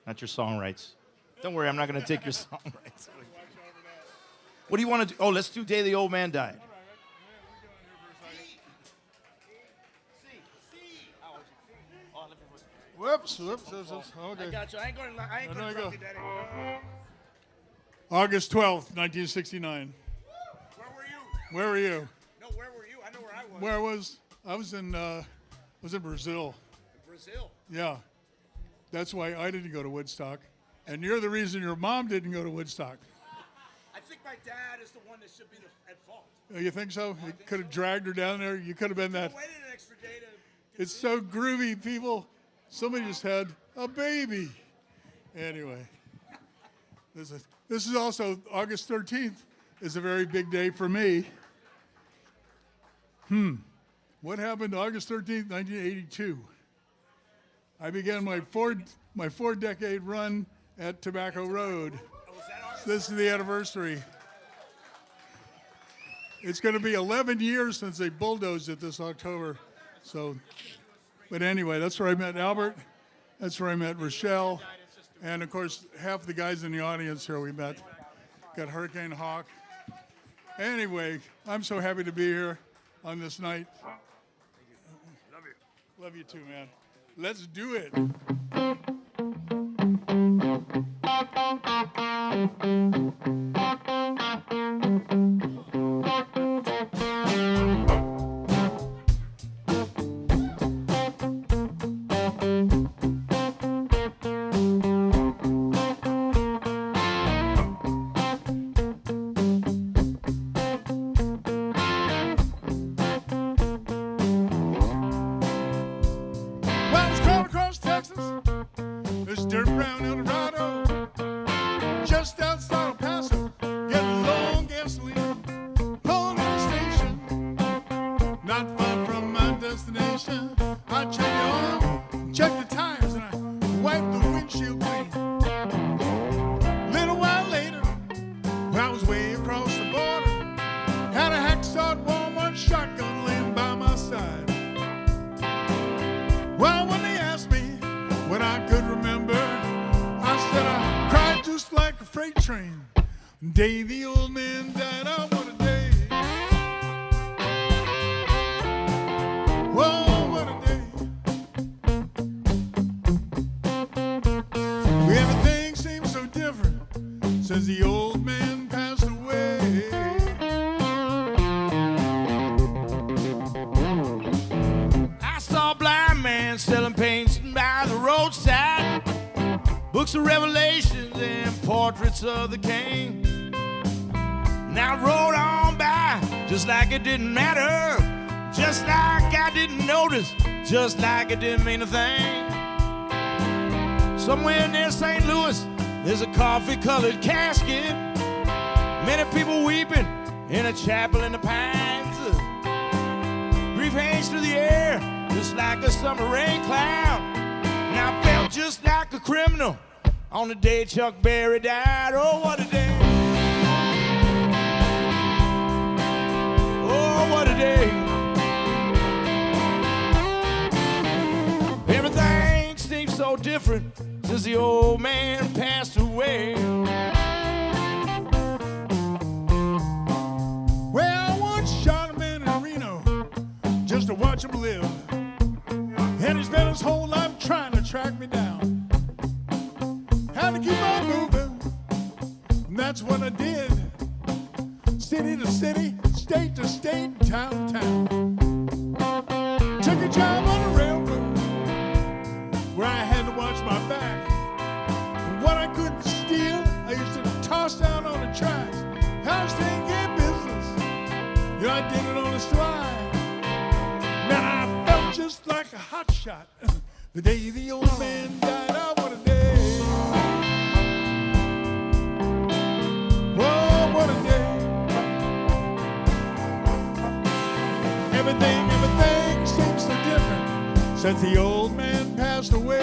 A: not your song rights. Don't worry, I'm not going to take your song rights. What do you want to do? Oh, let's do Day the Old Man Died.
C: Whoops. Okay.
A: I got you. I ain't going to interrupt you, Daddy.
C: August 12th, 1969.
A: Where were you?
C: Where were you?
A: No, where were you? I know where I was.
C: Where was I? Was in Brazil.
A: Brazil.
C: Yeah. That's why I didn't go to Woodstock. And you're the reason your mom didn't go to Woodstock.
A: I think my dad is the one that should be at fault.
C: Oh, you think so? You could have dragged her down there. You could have been that.
A: I waited an extra day to...
C: It's so groovy, people. Somebody just had a baby. Anyway, this is also August 13th is a very big day for me. What happened August 13th, 1982? I began my four-decade run at Tobacco Road. This is the anniversary. It's going to be 11 years since they bulldozed it this October. So, but anyway, that's where I met Albert. That's where I met Rochelle. And of course, half the guys in the audience here we met. Got Hurricane Hawk. Anyway, I'm so happy to be here on this night. Love you. Love you too, man. Let's do it. Day the old man died, oh, what a day. Whoa, what a day. Everything seems so different since the old man passed away.
A: I saw a blind man selling paints by the roadside, books of Revelations and portraits of the king. And I rode on by just like it didn't matter, just like I didn't notice, just like it didn't mean a thing. Somewhere near St. Louis, there's a coffee-colored casket, many people weeping in a chapel in the pines. Grief hangs through the air just like a summer rain cloud. And I felt just like a criminal on the day Chuck Berry died. Oh, what a day. Oh, what a day. Everything seems so different since the old man passed away.
C: Well, I once shot a man in Reno just to watch him live. And he spent his whole life trying to track me down. Had to keep on moving, and that's what I did. City to city, state to state, town to town. Took a job on the railroad where I had to watch my back. And what I couldn't steal, I used to toss down on the tracks. How to stay in business You know, I did it on a stride. Man, I felt just like a hot shot. The day the old man died, oh, what a day. Oh, what a day. Everything seems so different since the old man passed away.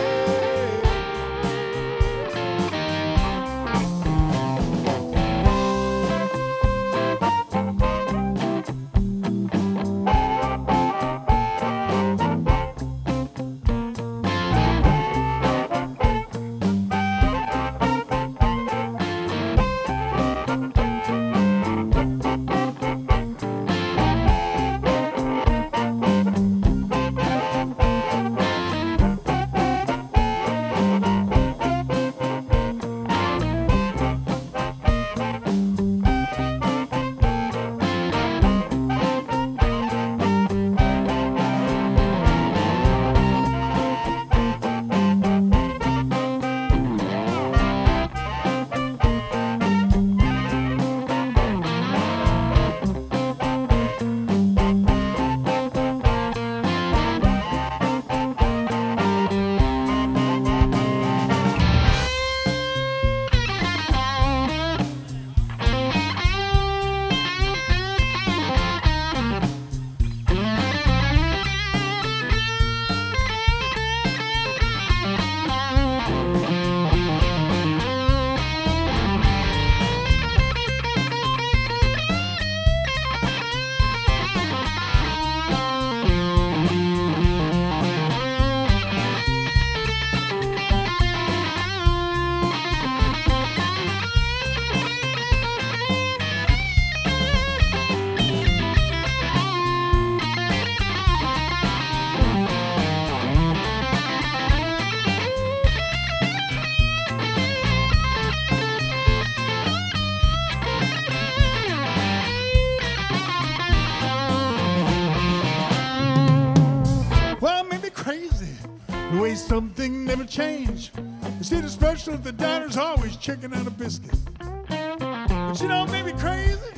C: Something never changed. You see, the special at the diner's always chicken and a biscuit. But you know, it made me crazy.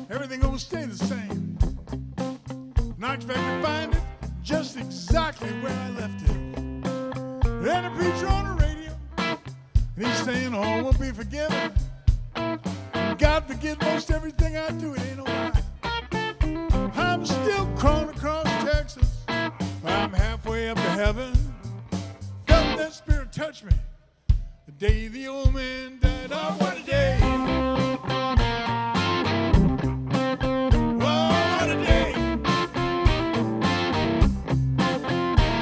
C: Everything gonna stay the same. And I expect to find it just exactly where I left it. Then a preacher on the radio, and he's saying all will be forgiven. God forgives most everything I do, it ain't no lie. I'm still crawling across Texas, but I'm halfway up to heaven. That spirit touched me the day the old man died. Oh, what a day. Oh, what a day.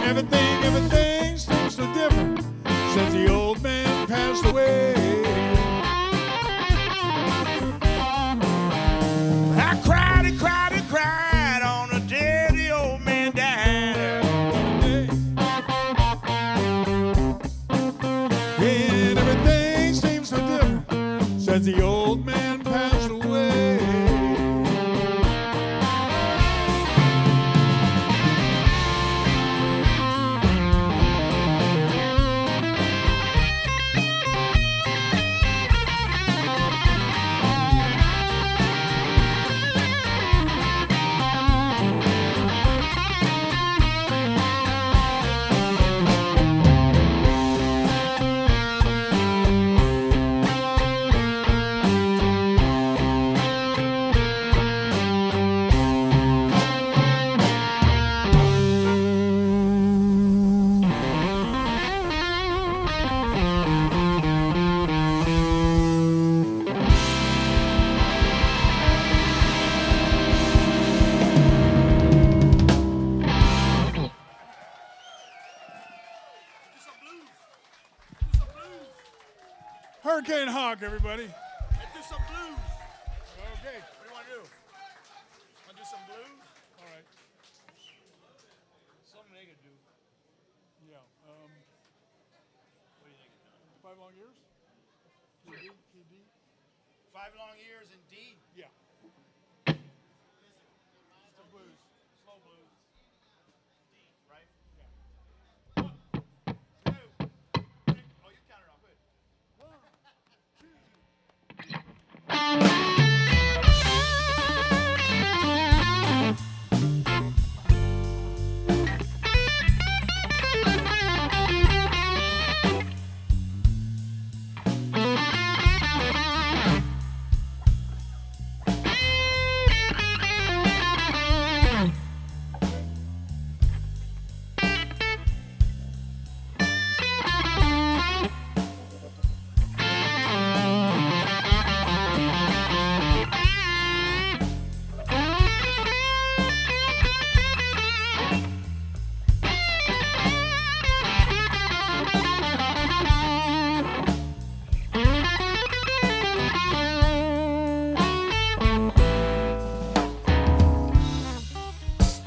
C: Everything seems so different since the old man passed away.
A: I cried and cried and cried on the day the old man died.
C: And everything seems so different since the old man passed away. Hurricane Hawk, everybody.
A: Let's do some blues.
C: Okay.
A: What do you want to do? Want to do some blues?
C: All right.
A: Something they could do.
C: Yeah.
A: What do you think?
C: 5 long years? Key D?
A: 5 long years in D.
C: Yeah.
A: Some blues. Slow blues. D, right?
C: Yeah.
A: 1, 2, 3. Oh, you count it off. Good.
C: 1, 2.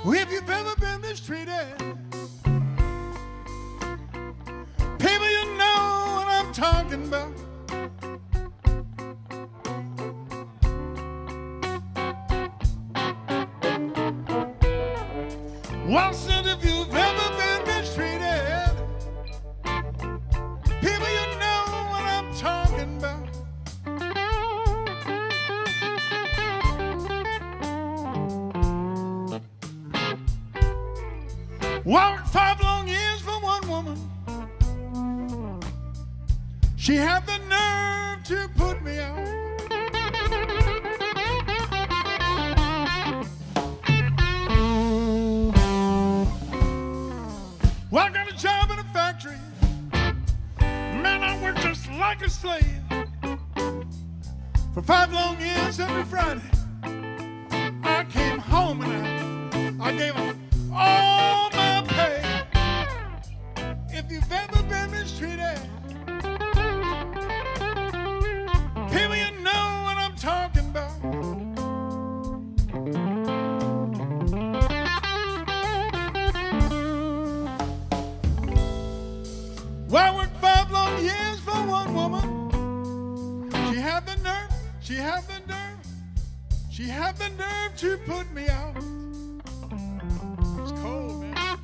C: If you've ever been mistreated, people, you know what I'm talking about. Well, said if you've ever been mistreated, people, you know what I'm talking about. Worked 5 long years for one woman. She had the nerve to put me out. Well, I got a job in a factory. Man, I worked just like a slave for 5 long years every Friday. I came home and I gave them all my pay. If you've ever been mistreated, people, you know what I'm talking about. Well, I worked 5 long years for one woman. She had the nerve, she had the nerve, she had the nerve to put me out. It's cold, man.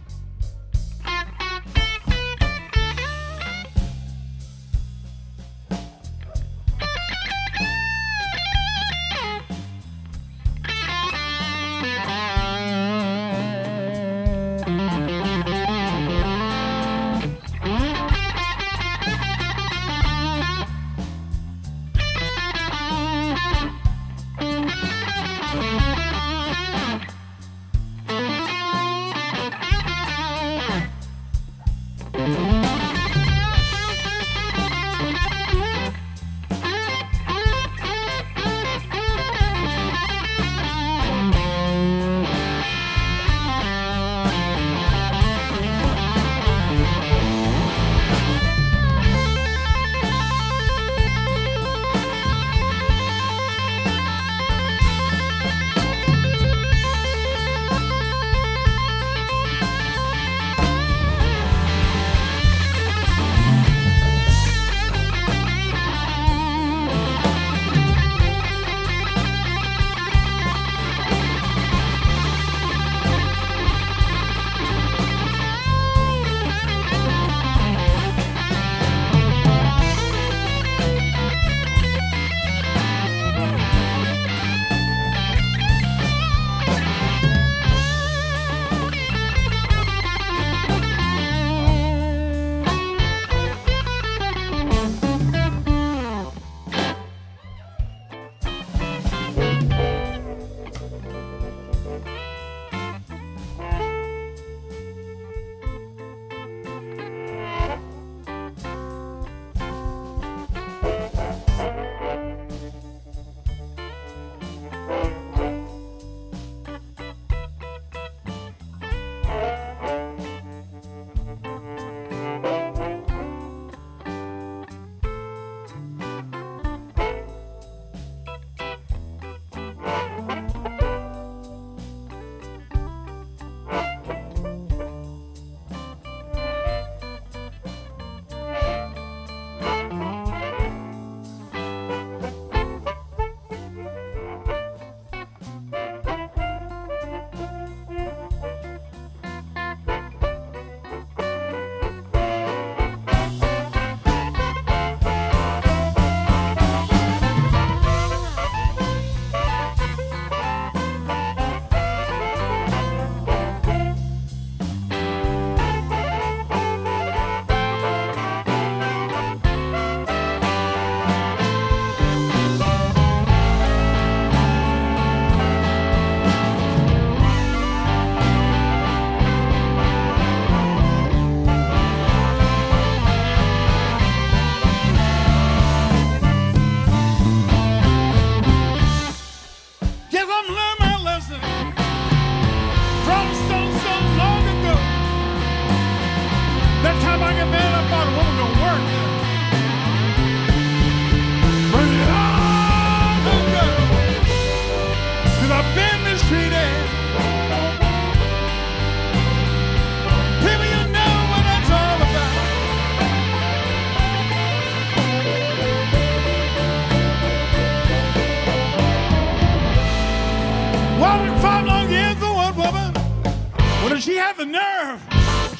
C: had the nerve.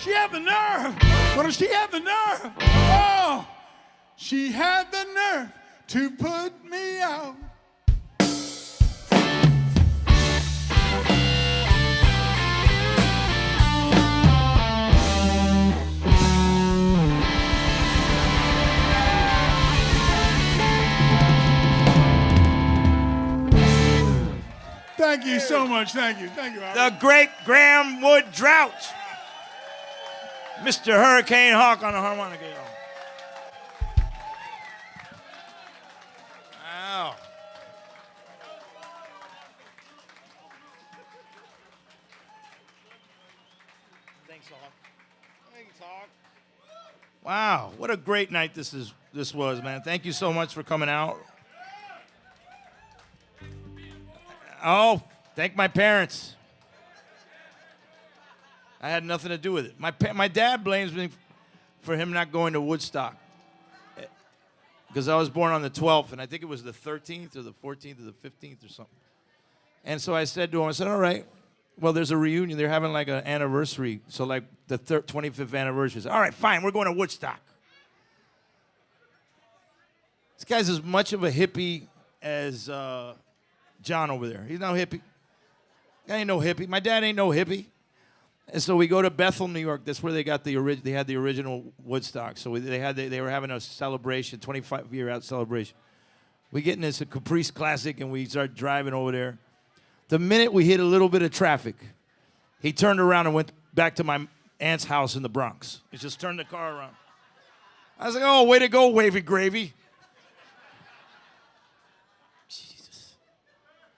C: She had the nerve. Well, she had the nerve. Oh, she had the nerve to put me out. Thank you so much. Thank you. Thank you, Albert.
A: The great Graham Wood Drought. Mr. Hurricane Hawk on the harmonica. Wow. Thanks, Hawk. Thanks, Hawk. Wow, what a great night this was, man. Thank you so much for coming out. Oh, thank my parents. I had nothing to do with it. My dad blames me for him not going to Woodstock because I was born on the 12th, and I think it was the 13th or the 14th or the 15th or something. And so I said to him, I said, all right, well, there's a reunion. They're having like an anniversary, so like the 25th anniversary. Said, all right, fine, we're going to Woodstock. This guy's as much of a hippie as John over there. He's no hippie. I ain't no hippie. My dad ain't no hippie. And so we go to Bethel, New York. That's where they got they had the original Woodstock. So they were having a celebration, 25-year out celebration. We get in this Caprice Classic and we start driving over there. The minute we hit a little bit of traffic, he turned around and went back to my aunt's house in the Bronx. He just turned the car around. I was like, oh, way to go, Wavy Gravy. Jesus.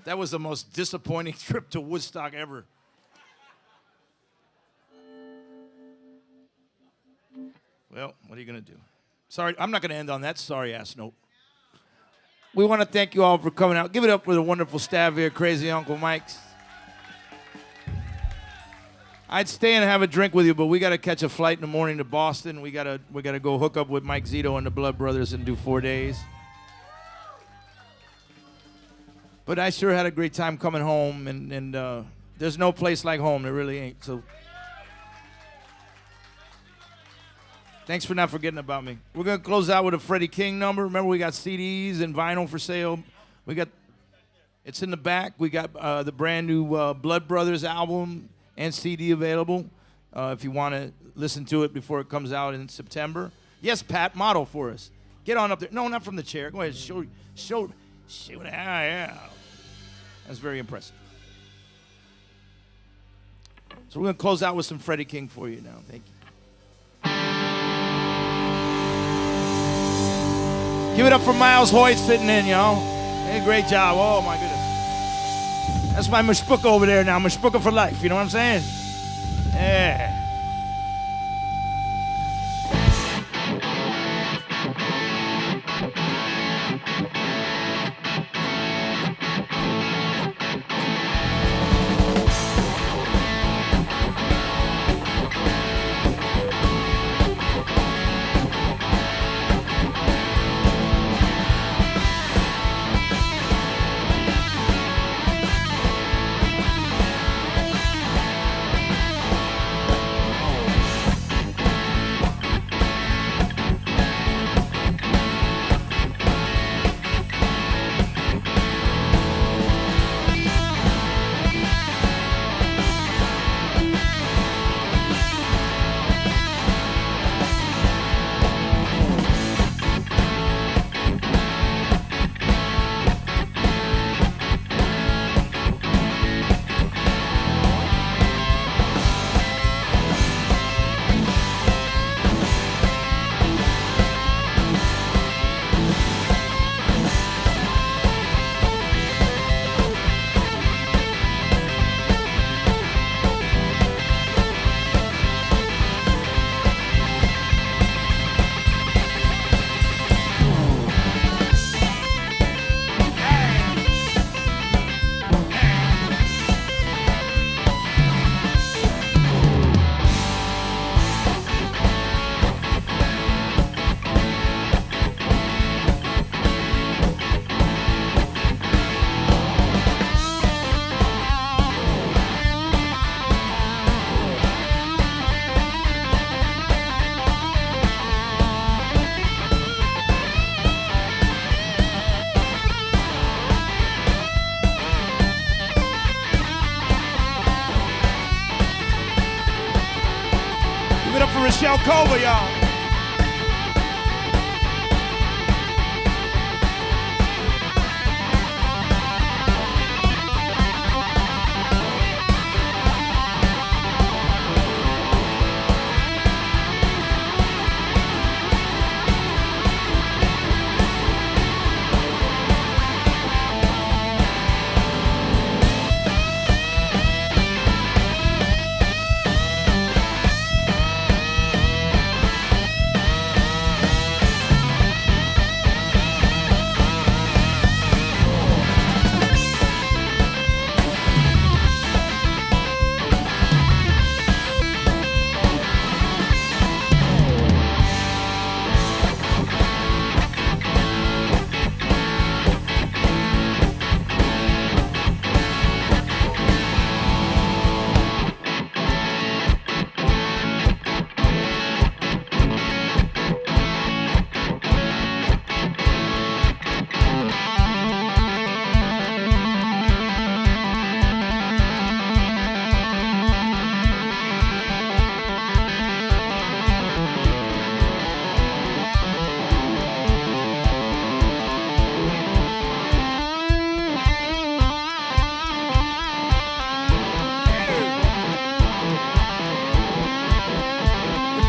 A: That was the most disappointing trip to Woodstock ever. Well, what are you going to do? Sorry, I'm not going to end on that sorry-ass note. We want to thank you all for coming out. Give it up for the wonderful staff here, Crazy Uncle Mike's. I'd stay and have a drink with you, but we got to catch a flight in the morning to Boston. We got to go hook up with Mike Zito and the Blood Brothers and do 4 days. But I sure had a great time coming home, and there's no place like home. There really ain't. So thanks for not forgetting about me. We're going to close out with a Freddie King number. Remember, we got CDs and vinyl for sale. It's in the back. We got the brand new Blood Brothers album and CD available if you want to listen to it before it comes out in September. Yes, Pat, model for us. Get on up there. No, not from the chair. Go ahead. Show. Yeah. That's very impressive. So we're going to close out with some Freddie King for you now. Thank you. Give it up for Miles Hoyt sitting in, y'all. Hey, great job. Oh, my goodness. That's my mashpuka over there now. Mashpuka for life. You know what I'm saying? Yeah. up for Rochelle Cova, y'all.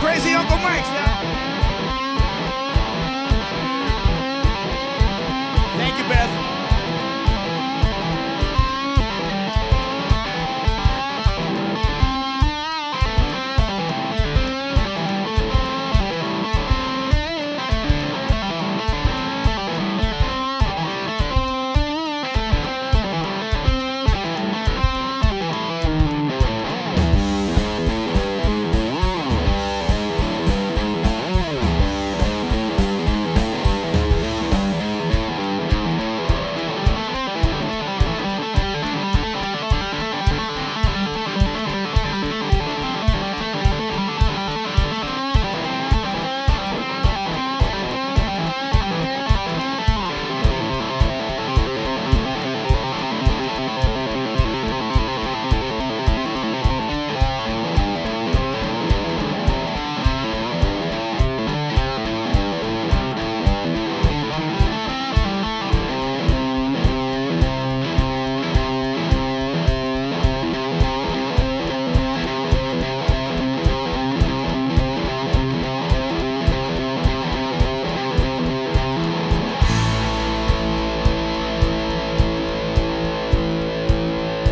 A: Crazy Uncle Mike's, y'all. Thank you, Beth.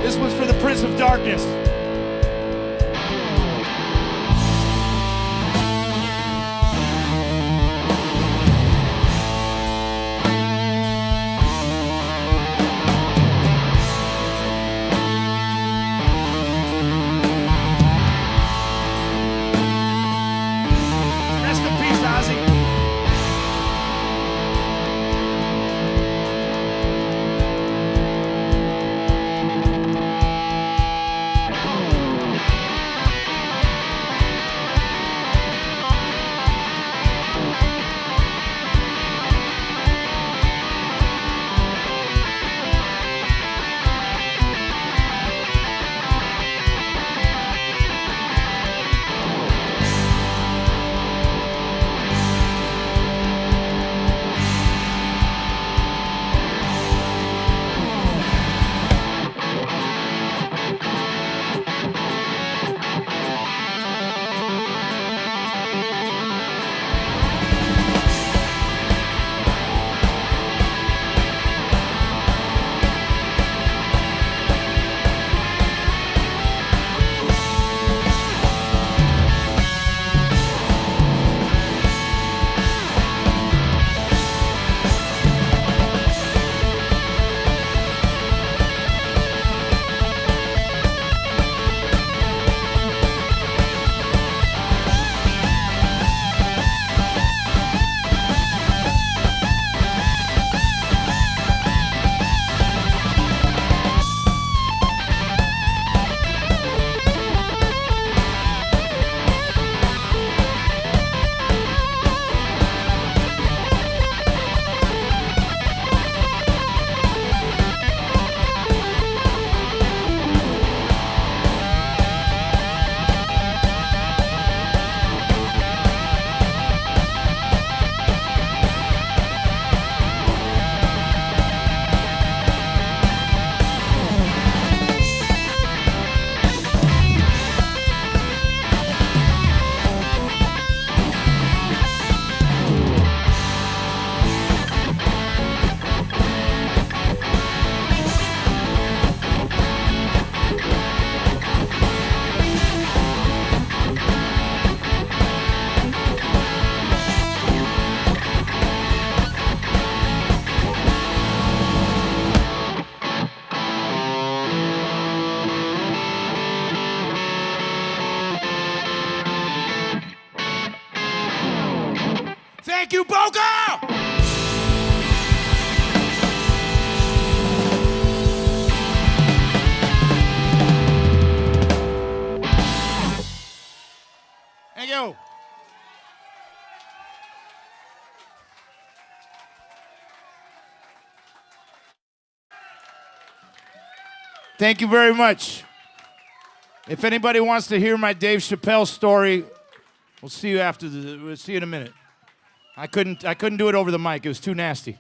A: This one's for the Prince of Darkness. Rest in peace, Ozzy. Thank you, Boca! Thank you. Thank you very much. If anybody wants to hear my Dave Chappelle story, we'll see you in a minute. I couldn't do it over the mic. It was too nasty.